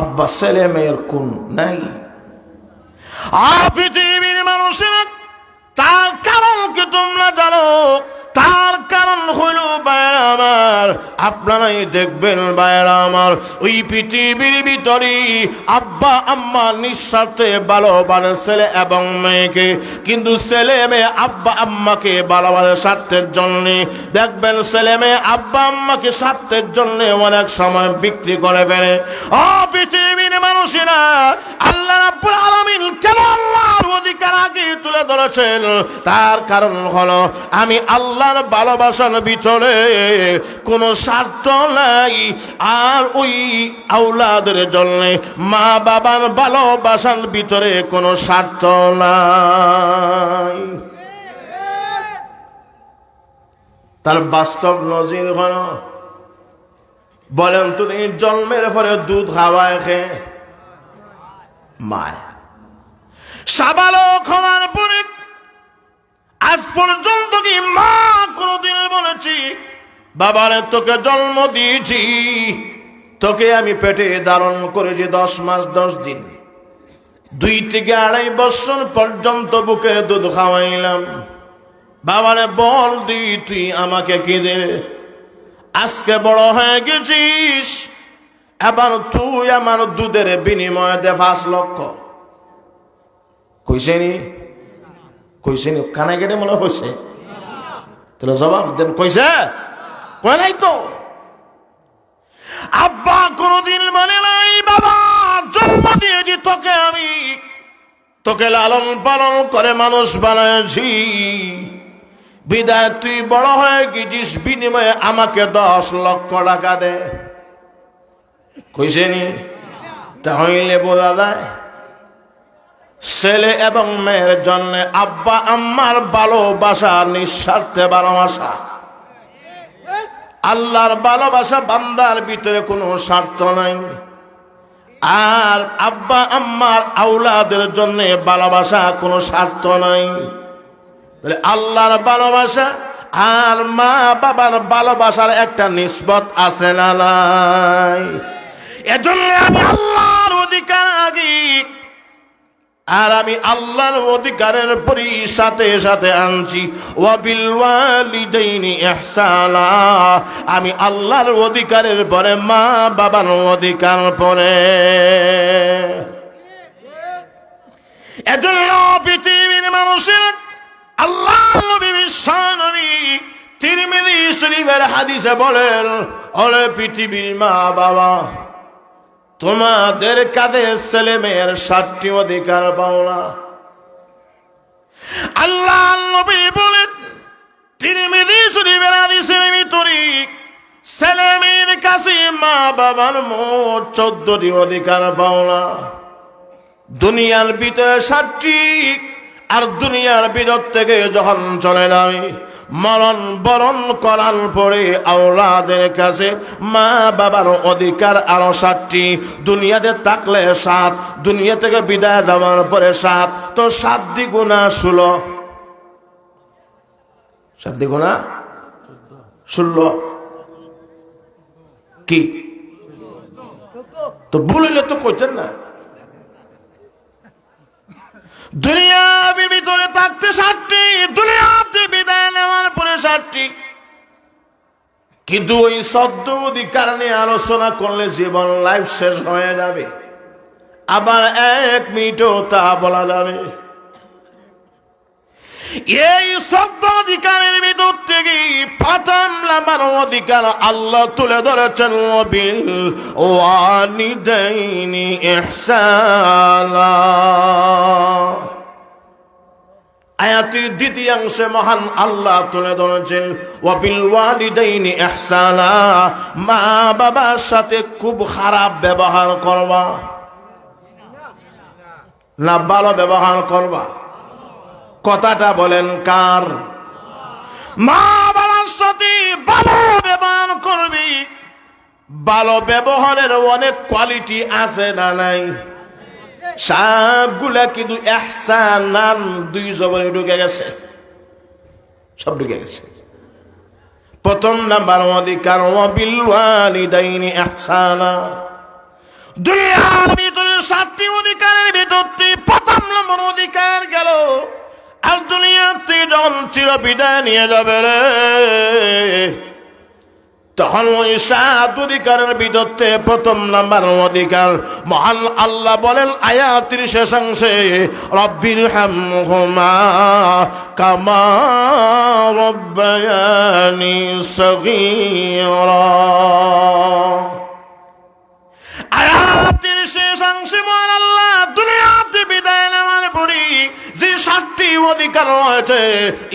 আব্বা ছেলে মেয়ের কোন নাই। আর পৃথিবীর মানুষেরা তার কারণ কি তোমরা জানো? তার কারণ হইল ভাইরা আমার, আপনারাই দেখবেন ভাইরা আমার, ওই পৃথিবীর ভিতরে আব্বা আম্মা নিঃস্বার্থে ভালোবাসে ছেলে এবং মেয়েকে, কিন্তু ছেলে মেয়ে আব্বা আম্মাকে ভালোবাসে স্বার্থের জন্য। দেখবেন ছেলে মেয়ে আব্বা আম্মাকে স্বার্থের জন্য অনেক সময় বিক্রি করে ফেলে। ও পৃথিবীর মানুষেরা, আল্লাহ রাব্বুল আলামিন কেন আল্লাহর অধিকার আগে তুলে ধরেছেন? তার কারণ হলো, আমি আল্লাহর ভালোবাসার ভিতরে কোনো স্বার্থ নাই। আর ওই আওলাদের জন্য মা বাবার ভালোবাসার ভিতরে কোনো স্বার্থ নাই। তার বাস্তব নজির হল, বলেন তুমি জন্মের পরে দুধ খাওয়ায় খেয়ে মায়, সাবালক হওয়ার পরে আজ পর্যন্ত কি মা কোনদিন বলেছি, বাবারে তোকে জন্ম দিয়েছি, তোকে আমি পেটে ধারণ করেছি 10 মাস 10 দিন, 2 থেকে 2.5 বছর পর্যন্ত বুকের দুধ খাওয়াইলাম, বাবারে বল দি তুই আমাকে কি দে? আজকে বড় হয়ে গেছিস, এবার তুই আমার দুধের বিনিময়ে দে 5 লক্ষ। কইছেনি? কইছেনি? কানে কেটে মনে হয়েছে? তাহলে জবাব দেন, কইছে? কয় নাই তো। আব্বা কোনদিন মানে নাই, বাবা জন্ম দিয়েছি তোকে, আমি তোকে লালন পালন করে মানুষ বানাইছি, বিদায় তুই বড় হয়ে গেছিস, বিনিময়ে আমাকে 10 লক্ষ টাকা দে। কইছেনি? তাহলে বোঝা যায় ছেলে এবং মেয়ের জন্য আব্বা আম্মার ভালোবাসা নিঃস্বার্থে ভালোবাসা। আল্লাহর ভালোবাসা বান্দার ভিতরে কোনো স্বার্থ নাই। আর আব্বা আম্মার আওলাদের জন্য ভালোবাসা কোনো স্বার্থ নাই। তাহলে আল্লাহর ভালোবাসা আর মা বাবার ভালোবাসার একটা নিসবত আছে না নাই? এজন্য আমি আল্লাহর অধিকার আগে, আর আমি আল্লাহর অধিকারের পরি সাথে সাথে আনছি, ওয়াবিল ওয়ালিদাইনি ইহসানা। আমি আল্লাহর অধিকারের পরে মা বাবার অধিকার পরে। এজন্য পৃথিবীর মানুষের আল্লাহ নবী বিশ্বনবী তিরমিজি শরীফের হাদিসে বলেন, ওরে পৃথিবীর মা বাবা, তোমাদের কাঁধে ছেলে মেয়ের 7টি অধিকার পাও না। আল্লাহ নবী বলেন তিরমিজি শরীফের হাদিসের ভিতরে, ছেলে মেয়ের কাছে মা বাবার মোট 14টি অধিকার পাও না। দুনিয়ার ভিতরে 7টি, আর দুনিয়ার ভিতর থেকে যখন চলে যাবে মরণ বরণ করার পরে আওলাদের কাছে মা বাবার অধিকার আরো 7টি, দুনিয়াতে থাকলে 7, দুনিয়া থেকে বিদায় যাওয়ার পরে 7, তো 7 দ্বিগুণা 16, 7 দ্বিগুণা 16 কি? তো ভুলিলে তো কইছেন না। দুনিয়ার ভিতরে থাকতে 7টি, দুনিয়াতে বিদায় নেওয়ার পরে 7টি। কিন্তু ওই সদ্য অধিকার নিয়ে আলোচনা করলে জীবন লাইফ শেষ হয়ে যাবে, আবার 1 মিনিটও তা বলা যাবে। এই সদ্য অধিকারের ভিতর থেকে প্রথম নাম্বার অধিকার আল্লাহ তুলে ধরেছেন, বিল ওয়ালিদাইনি ইহসানা। আয়াতের দ্বিতীয়াংশে মহান আল্লাহ তুলে ধরেছেন, ওয়াবিল ওয়ালিদাইনি ইহসানা, মা বাবার সাথে খুব খারাপ ব্যবহার করবা না ভালো ব্যবহার করবা? কথাটা বলেন কার? মা বাবার সাথে ভালো ব্যবহার করবি। ভালো ব্যবহারের অনেক কোয়ালিটি আছে না নাই? সবগুলা কিন্তু ইহসানান 2 জবরে ঢুকে গেছে, সব ঢুকে গেছে। প্রথম নাম্বার অধিকার ওয়াবিল ওয়ালিদাইনি ইহসানা। দুনিয়ার ভিতরে 7টি অধিকারের ভিতরে প্রথম নম্বর অধিকার গেল, আর দুনিয়াতে যখন চির বিদায় নিয়ে যাবে রে, তখন ওই 7 অধিকারের ভিতরে প্রথম নাম্বার অধিকার মহান আল্লাহ বলেন আয়াতের শেষাংশে, রব্বির হামহুমা কামা রব্বায়ানি সগীরা। আয়াতের শেষাংশে মহান আল্লাহ দুনিয়াতে বিদায় নেওয়ার পরে যে 7টি অধিকার রয়েছে,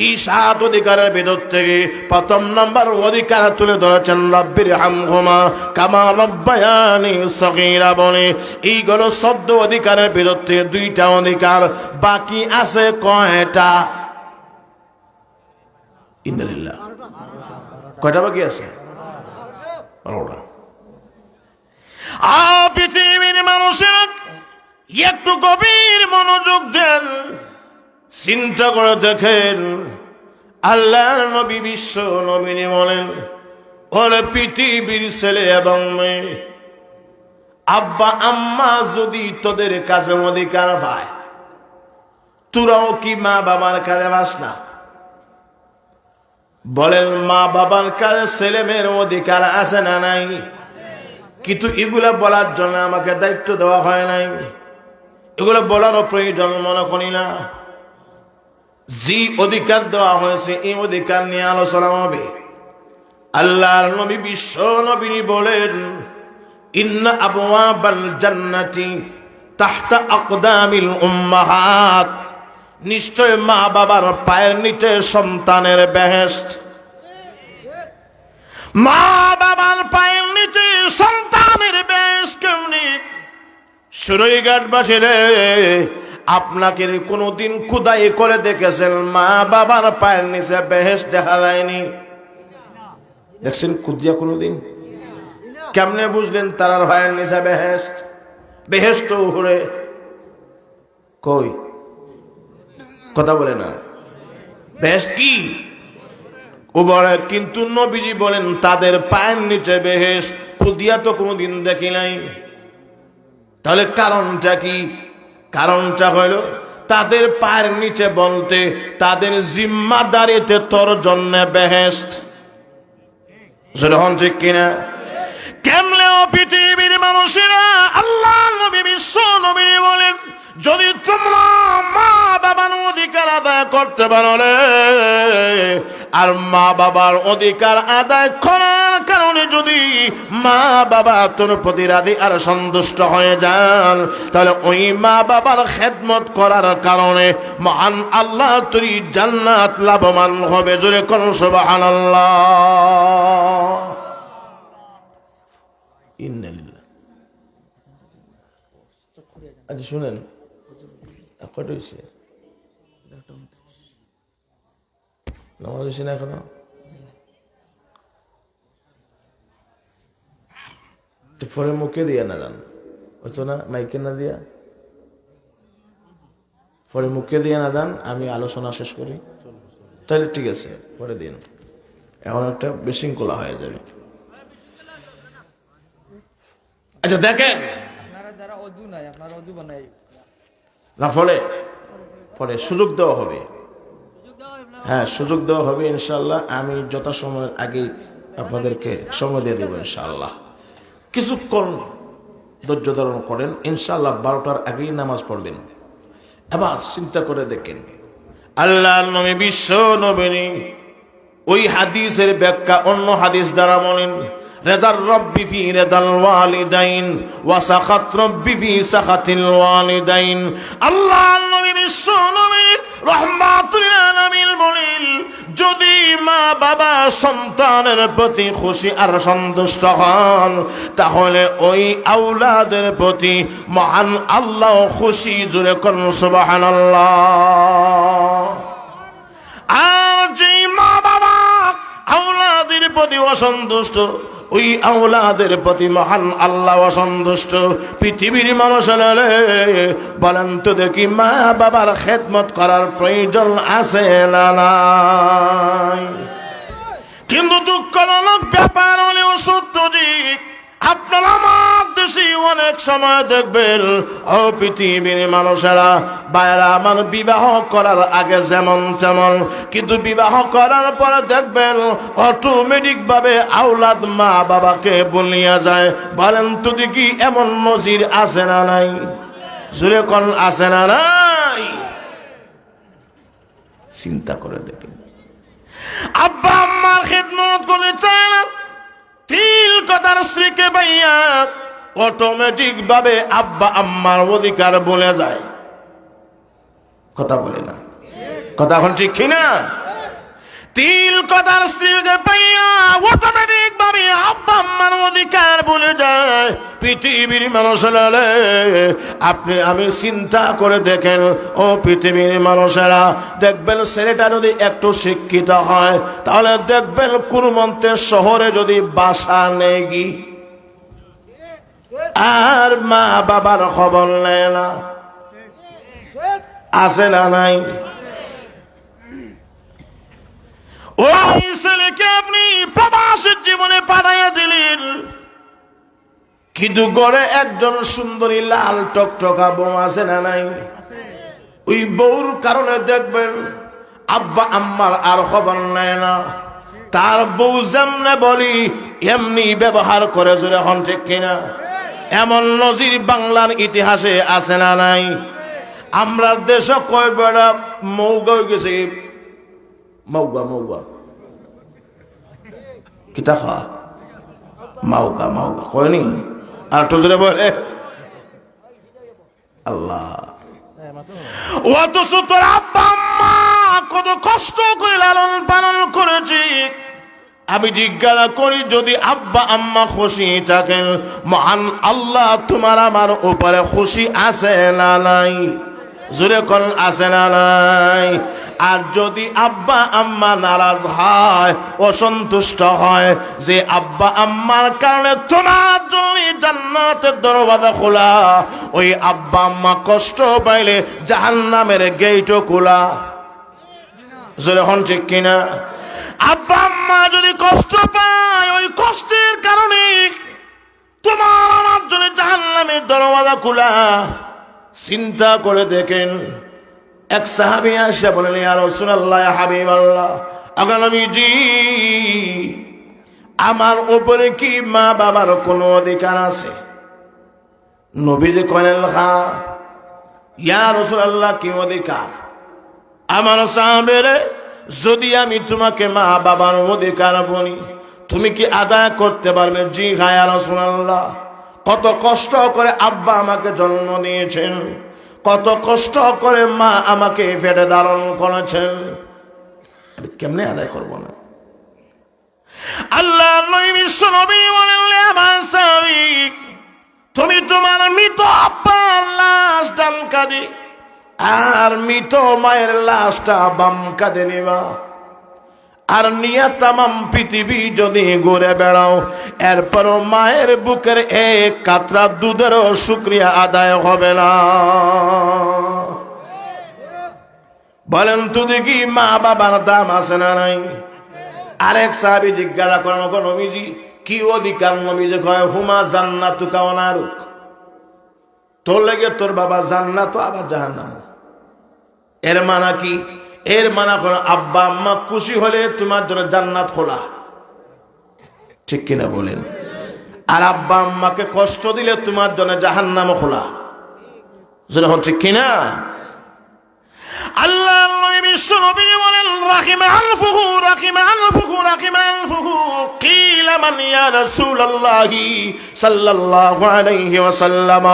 এই 7 অধিকারের ভিতর থেকে প্রথম নাম্বার অধিকার তুলে ধরেছেন, রব্বির হামহুমা কামা রব্বায়ানি সগীরা বলে। এইগুলো 14 অধিকারের ভিতর থেকে 2টা অধিকার, বাকি আছে কয়টা? ইন্নালিল্লাহ, কয়টা বাকি আছে? 12টা। পৃথিবীর মানুষেরা একটু গভীর মনোযোগ দেন, চিন্তা করে দেখেন। আল্লাহর নবী বিশ্ব নবী বলেন, ওরে পৃথিবীর ছেলে এবং মেয়ে, আব্বা আম্মা যদি তোদের কাছে অধিকার পায়, তোরাও কি মা বাবার কাছে পাস না? বলেন, মা বাবার কাছে ছেলে মেয়ের অধিকার আছে না নাই? কিন্তু এগুলা বলার জন্য আমাকে দায়িত্ব দেওয়া হয় নাই, এগুলো বলারও প্রয়োজন মনে করি না। যে অধিকার দেওয়া হয়েছে এই অধিকার নিয়ে আলোচনা হবে। আল্লাহর নবী বিশ্ব নবী বলেন, ইন্না আবওয়াবাল জান্নাতি তাহতা আকদামিল উম্মাহাত, নিশ্চয় মা বাবার পায়ের নিচে সন্তানের বেহেশত। মা বাবার পায়ের নিচে সন্তানের বেহেশত কেমনি? সুরৈঘাটবাসী রে, আপনাকে কোনদিন খুদাই করে দেখেছেন মা বাবার পায়ের নিচে বেহেশত দেখা যায়নি? দেখছেন খুদিয়া কোনদিন? কেমনে বুঝলেন তার পায়ের নিচে বেহেশত? বেহেশত উপরে কই? কথা বলে না। বেহেশত কি? উপরে। কিন্তু নবীজি বলেন তাদের পায়ের নিচে বেহেশত, খুদিয়া তো কোনদিন দেখি নাই। তাহলে কারণটা কি? কারণটা হইল তাদের পায়ের নিচে বলতে তাদের জিম্মাদারিতে তোর জন্য বেহেশত। ঠিক কিনা? কেমনে পৃথিবীর মানুষেরা আল্লাহ নবী বিশ্ব নবী বলেন, যদি তোমরা মা বাবার অধিকার আদায় করতে পারো রে, আর মা বাবার অধিকার আদায় করার কারণে যদি মা বাবা তোর প্রতি রাজি আর সন্তুষ্ট হয়ে যান, তাহলে ওই মা বাবার খেদমত করার কারণে মহান আল্লাহ তোর জান্নাত লাভবান হবে। জোরে কোন সুবহানাল্লাহ। ইন্নালিল্লাহ। আচ্ছা শুনেন, কত হয়েছে? নামাজ হয়েছে না এখনো? পরে মুখে দিয়া না যান, হয়তো না মাইকে না দিয়া, পরে মুখে দিয়ে না যান, আমি আলোচনা শেষ করি তাহলে ঠিক আছে, পরে দিন, এখন একটা বিশৃঙ্খলা হয়ে যাবে। আচ্ছা দেখেন না, ফলে পরে সুযোগ দেওয়া হবে, হ্যাঁ সুযোগ দেওয়া হবে ইনশাল্লাহ। আমি যথাসময়ের আগে আপনাদেরকে সময় দিয়ে দেবো ইনশাআল্লাহ। কিছুক্ষণ ধৈর্য ধারণ করেন, ইনশাআল্লাহ 12টার আগেই নামাজ পড়বেন। এবার চিন্তা করে দেখেন, আল্লাহ নবী বিশ্ব নবী ওই হাদিসের ব্যাখ্যা অন্য হাদিস দ্বারা বলেন, রেদার রব্বি ফি রেদাল ওয়ালিদাইন ওয়া সাখাত রব্বি ফি সাখাতিল ওয়ালিদাইন। আল্লাহ নবী বিশ্ব নবী রাহমাতুল আলামিন বলেন, যদি মা বাবা সন্তানের প্রতি খুশি আর সন্তুষ্ট হন, তাহলে ওই আওলাদের প্রতি মহান আল্লাহ খুশি। জোরে কোন সুবহানাল্লাহ। আর যে মা বাবা আওলাদের প্রতি অসন্তুষ্ট, ওই আওলাদের প্রতি মহান আল্লাহ অসন্তুষ্ট। পৃথিবীর মানুষেরা বলেন তো দেখি, মা বাবার খেদমত করার প্রয়োজন আছে না নাই? কিন্তু দুঃখজনক ব্যাপার হলেও সত্য যে আপনার আমার দেশে অনেক সময় দেখবেন, ও পৃথিবীর মানুষেরা বাইরা আমার বিবাহ করার আগে যেমন তেমন, কিন্তু বিবাহ করার পরে দেখবেন অটোমেটিক ভাবে আওলাদ মা বাবাকে বলিয়া যায়। বলেন তো দেখি এমন নজির আছে না নাই? জোরে কোন আছে না নাই? চিন্তা করে দেখেন, আব্বা আম্মার খেদমত করে চায় না, তিল কথার স্ত্রীকে পাইয়া অটোমেটিক ভাবে আব্বা আম্মার অধিকার বলে যায়। কথা বলে না, কথা এখন ঠিক কিনা? তিল কথার স্ত্রীকে পাইয়া অটোমেটিক ভাবে আব্বা আম্মার অধিকার বলে যায়। পৃথিবীর মানুষেরা আপনি আমি চিন্তা করে দেখেন, ও পৃথিবীর মানুষেরা দেখবেন, ছেলেটা যদি একটু শিক্ষিত হয় তাহলে দেখবেন কোন মন্ত্রের শহরে যদি বাসা নেই আর মা বাবার খবর নেয় না, আছে না নাই? ওই ছেলেকে আপনি প্রবাসের জীবনে পাঠাইয়া দিলেন, কিন্তু ঘরে একজন সুন্দরী লাল টকটকা বউ আছে না নাই? ওই বউর কারণে দেখবেন আব্বা আম্মার আর খবর নেয় না, তার বউ যেমনে বলি এমনি ব্যবহার করে। জোরে হন ঠিক কিনা? এমন নজির বাংলার ইতিহাসে আছে না নাই? আমরা দেশে কয় বেড়া মৌগা হয়ে গেছে, মৌগা মৌগা কিতা খা মাউগা মাউগা কয়নি, আর একটু জোরে বলে আল্লাহ। অথচ তোর আব্বা আম্মা কত কষ্ট করে লালন পালন করেছি। আমি জিজ্ঞাসা করি, যদি আব্বা আম্মা খুশি থাকেন, মহান আল্লাহ তোমার আমার উপরে খুশি আছে না নাই? জোরে কোন আছে না নাই? আর যদি আব্বা আম্মা নারাজ হয়, অসন্তুষ্ট হয়, যে আব্বা আম্মার কারণে তোমার জন্য জান্নাতের দরওয়াজা খোলা, ওই আব্বা আম্মা কষ্ট পাইলে জাহান্নামের গেটও খোলা। জোরে হন ঠিক কিনা? আব্বা আম্মা যদি কষ্ট পায়, ওই কষ্টের কারণে তোমার আমার জন্য জাহান্নামের দরওয়াজা খোলা। চিন্তা করে দেখেন, এক সাহাবী আসে বলেন, ইয়া রাসূলুল্লাহ, ইয়া হাবিবাল্লাহ, আগে নবীজি আমার উপরে কি মা বাবার কোনো অধিকার আছে? নবীজি কইলেন, হ্যাঁ। ইয়া রাসূলুল্লাহ, কি অধিকার? আমার সাহাবীরে, যদি আমি তোমাকে মা বাবার অধিকার বলি, তুমি কি আদায় করতে পারবে? জি হ্যাঁ ইয়া রাসূলুল্লাহ। কত কষ্ট করে আব্বা আমাকে জন্ম দিয়েছেন, কত কষ্ট করে মা আমাকে পেটে ধারণ করেছেন, কেমনে আদায় করব না? আল্লাহ নবী বিশ্ব নবী বলেন, আমার সাহাবী, তুমি তোমার মৃত আব্বার লাশ ডান কাঁধে আর মৃত মায়ের লাশটা বাম কাঁধে নিবা। আর নিয়ে তামাম পৃথিবী যদি ঘুরে বেড়াও, এরপরও মায়ের বুকের এক কাতরা দুধেরও শুকরিয়া আদায় হবে না। বলেন তো দেখি, মা বাবার দাম আছে না নাই? আরেক সাহাবী জিজ্ঞাসা করেন, গো নবীজি, কি অধিকার? নবীজি কয়, হুমা জান্নাতুকা ওয়া নারুক। তোর লেগে তোর বাবা জান্নাত আবার জাহান্নাম। এর মানা কি? এর মানা কোন আব্বা আম্মা খুশি হলে তোমার জন্য জান্নাত খোলা, ঠিক কিনা বলেন? আর আব্বা আম্মাকে কষ্ট দিলে তোমার জন্য জাহান্নাম খোলা, যখন ঠিক কিনা? আল্লাহ নবী বিশ্ব নবী বলেন, রাহিমা আলফুহু রাহিমা আলফুহু রাহিমা আলফুহু। কিলা মান ইয়া রাসূলুল্লাহি সাল্লাল্লাহু আলাইহি ওয়াসাল্লাম,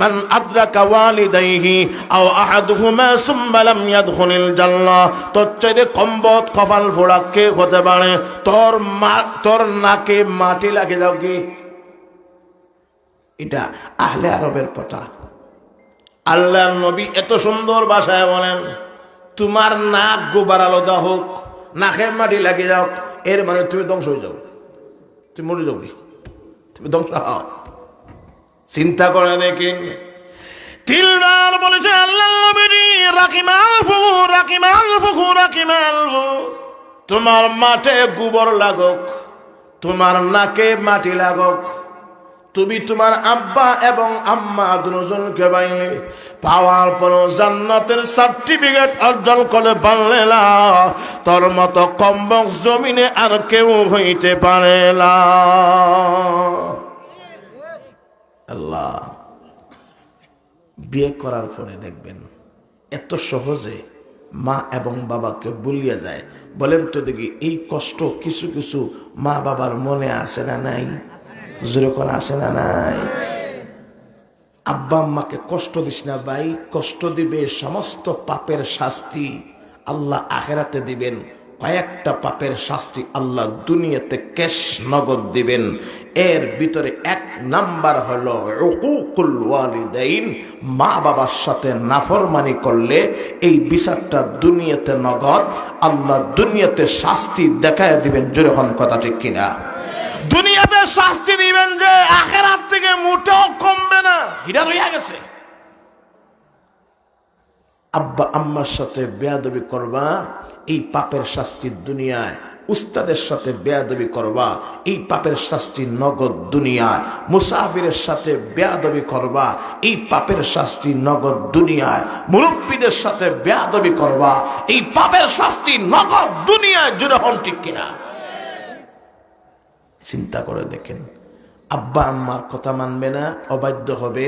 মান আদরাকা ওয়ালিদাইহি আও আহাদুহুমা সুম্মা লাম ইয়াদখুলিল জান্নাহ। তোর চাইতে কম্বত কপাল ফোড়া কে হতে পারে? তোর নাকে মাটি লাগে যাও কি? এটা আহলে আরবের কথা। আল্লাহ নবী এত সুন্দর ভাষায় বলেন, তোমার নাক গোবার আলাদা হোক, নাকে মাটি লাগে যাও, এর মানে তুমি ধ্বংস হয়ে যাও, তুমি মরে যাবি, তুমি ধ্বংস হও। চিন্তা করে দেখেন, তিনবার বলেছে আল্লাহ নবী, রাকিমা আলফুহু রাকিমা আলফুহু রাকিমা আলফুহু। তোমার মাঠে গোবর লাগুক, তোমার নাকে মাটি লাগুক, তুমি তোমার আব্বা এবং আম্মা দুজনকে পাইলে, পাওয়ার পর জান্নাতের সার্টিফিকেট অর্জন করে পারলে না, তোর মতো কমবক জমিনে আর কেউ হইতে পারে না। আল্লাহ, বিয়ে করার পরে দেখবেন এত সহজে মা এবং বাবাকে ভুলিয়ে যায়। বলেন তো দেখি, এই কষ্ট কিছু কিছু মা বাবার মনে আছে না নাই? যেরকম আছে না নাই? আব্বা আম্মাকে কষ্ট দিস না ভাই, কষ্ট দিবে সমস্ত পাপের শাস্তি আল্লাহ আখিরাতে দিবেন। কয়েকটা পাপের শাস্তি আল্লাহ দুনিয়াতে ক্যাশ নগদ দিবেন। এর ভিতরে এক নাম্বার হলো উকুকুল ওয়ালিদাইন। মা বাবার সাথে নাফরমানি করলে এই বিচারটা দুনিয়াতে নগদ, আল্লাহ দুনিয়াতে শাস্তি দেখায় দিবেন। জোরে হন কথা ঠিক কিনা? দুনিয়াতে শাস্তি দিবেন যে আখিরাত থেকে মোটেও কমবে না, এটা হইয়া গেছে। আব্বা আম্মার সাথে বেয়াদবি করবা, এই পাপের শাস্তি দুনিয়ায়। উস্তাদের সাথে বেয়াদবি করবা, এই পাপের শাস্তি নগদ দুনিয়ায়। মুসাফিরের সাথে বেয়াদবি করবা, এই পাপের শাস্তি নগদ দুনিয়ায়। মুরব্বীদের সাথে বেয়াদবি করবা, এই পাপের শাস্তি নগদ দুনিয়ায়। জুড়ে হন ঠিক কিনা? চিন্তা করে দেখেন, আব্বা আম্মার কথা মানবে না, অবাধ্য হবে,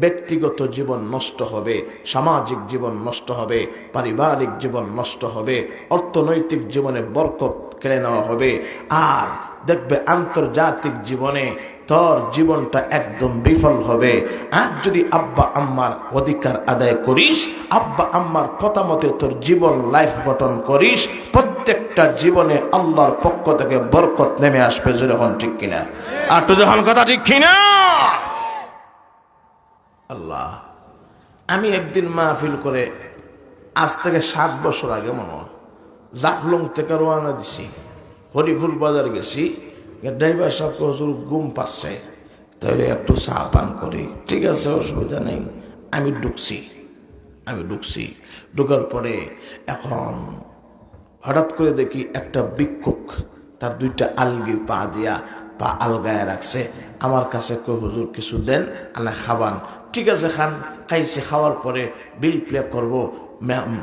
ব্যক্তিগত জীবন নষ্ট হবে, সামাজিক জীবন নষ্ট হবে, পারিবারিক জীবন নষ্ট হবে, অর্থনৈতিক জীবনে বরকত কেড়ে নেওয়া হবে। আর দেখবে আন্তর্জাতিক জীবনে তোর জীবনটা একদম বিফল হবে। আর যদি আব্বা আম্মার অধিকার আদায় করিস, আব্বা আম্মার কথা মতে তোর জীবন লাইফ গঠন করিস, প্রত্যেকটা জীবনে আল্লাহর পক্ষ থেকে বরকত নেমে আসবে। যখন ঠিক কিনা? আর তো যখন কথা ঠিক কিনা? আল্লাহ, আমি একদিন মাহফিল করে আজ থেকে 7 বছর আগে মনে হয় জাফলং থেকে রওনা দিছি, হরিফুল বাজার গেছি। ড্রাইভার সাহেবকে হুজুর ঘুম পাচ্ছে, তাহলে একটু চা পান করি। ঠিক আছে, অসুবিধা নেই। আমি ঢুকছি। ঢুকার পরে এখন হঠাৎ করে দেখি একটা ভিক্ষুক তার 2টা আলগির পা দিয়া পা আলগায় রাখছে। আমার কাছে কই, হুজুর কিছু দেন, আনা খাবান। ঠিক আছে, খান। খাইছে, খাওয়ার পরে বিল প্লে করবো।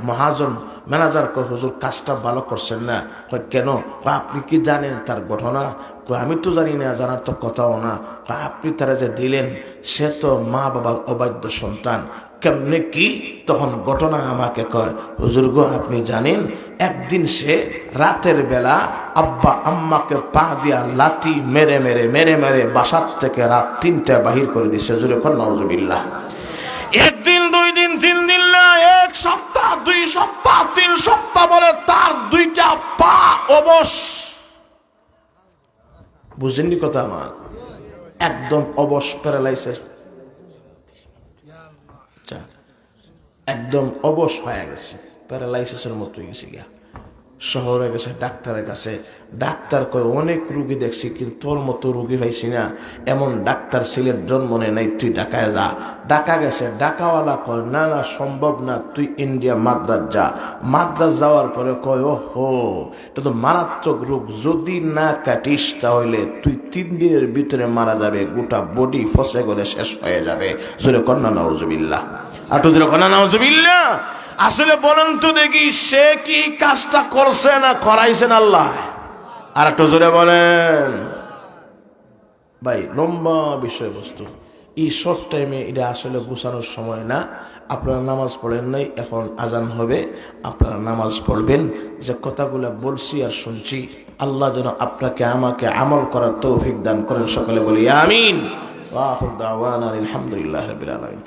মহাজন ম্যানেজার কয়, হুজুর কাজটা ভালো করছেন না। কয় কেন? কয় আপনি কি জানেন তার ঘটনা? কয় আমি তো জানি না, জানার তো কথাও না। কয় আপনি তারা যে দিলেন, সে তো মা বাবার অবাধ্য সন্তান। কেমনে কি? তখন ঘটনা আমাকে কয়, হুজুর গো আপনি জানেন, একদিন সে রাতের বেলা আব্বা আম্মাকে পা দিয়া লাথি মেরে বাসার থেকে রাত 3টায় বাহির করে দিচ্ছে। জোরে কর নাউজুবিল্লাহ। একদিন, 2 দিন, 3 দিন না, 1 সপ্তাহ, 2 সপ্তাহ, 3 সপ্তাহ বলে তার 2টা পা অবশ। বুঝেননি কথা আমার? একদম অবশ, প্যারালাইসিস, একদম অবশ হয়ে গেছে, প্যারালাইসিসের মতো হয়ে গেছে গিয়া। শহরে গেছে ডাক্তারের কাছে, ডাক্তার কয় অনেক রুগী দেখছি কিন্তু তোর মতো রুগী পাইছি না, এমন ডাক্তার ছেলের জন্ম নেই নাই, তুই ঢাকায় যা। ঢাকা গেছে, ঢাকাওয়ালা কয় না না সম্ভব না, তুই ইন্ডিয়া মাদ্রাজ যা। মাদ্রাজ যাওয়ার পরে কয় ও হো, এটা তো মারাত্মক রোগ, যদি না কাটিস তাহলে তুই 3 দিনের ভিতরে মারা যাবে, গোটা বডি ফসে গলে শেষ হয়ে যাবে। জোরে কন্যা নাউজুবিল্লাহ, আটু জোরে কন্যা নাউজুবিল্লাহ। আসলে বলেন তো দেখি, সে কি কাজটা করছে না করাইছেন আল্লাহ? আর একটু জোরে বলেন। ভাই লম্বা বিষয়বস্তু, এই শর্ট টাইমে এটা আসলে গোছানোর সময় না। আপনারা নামাজ পড়েন নাই, এখন আজান হবে, আপনারা নামাজ পড়বেন। যে কথাগুলো বলছি আর শুনছি, আল্লাহ যেন আপনাকে আমাকে আমল করার তৌফিক দান করেন। সকলে বলি আমিন। ওয়া আখিরু দাওয়ানা আলহামদুলিল্লাহি রাব্বিল আলামিন।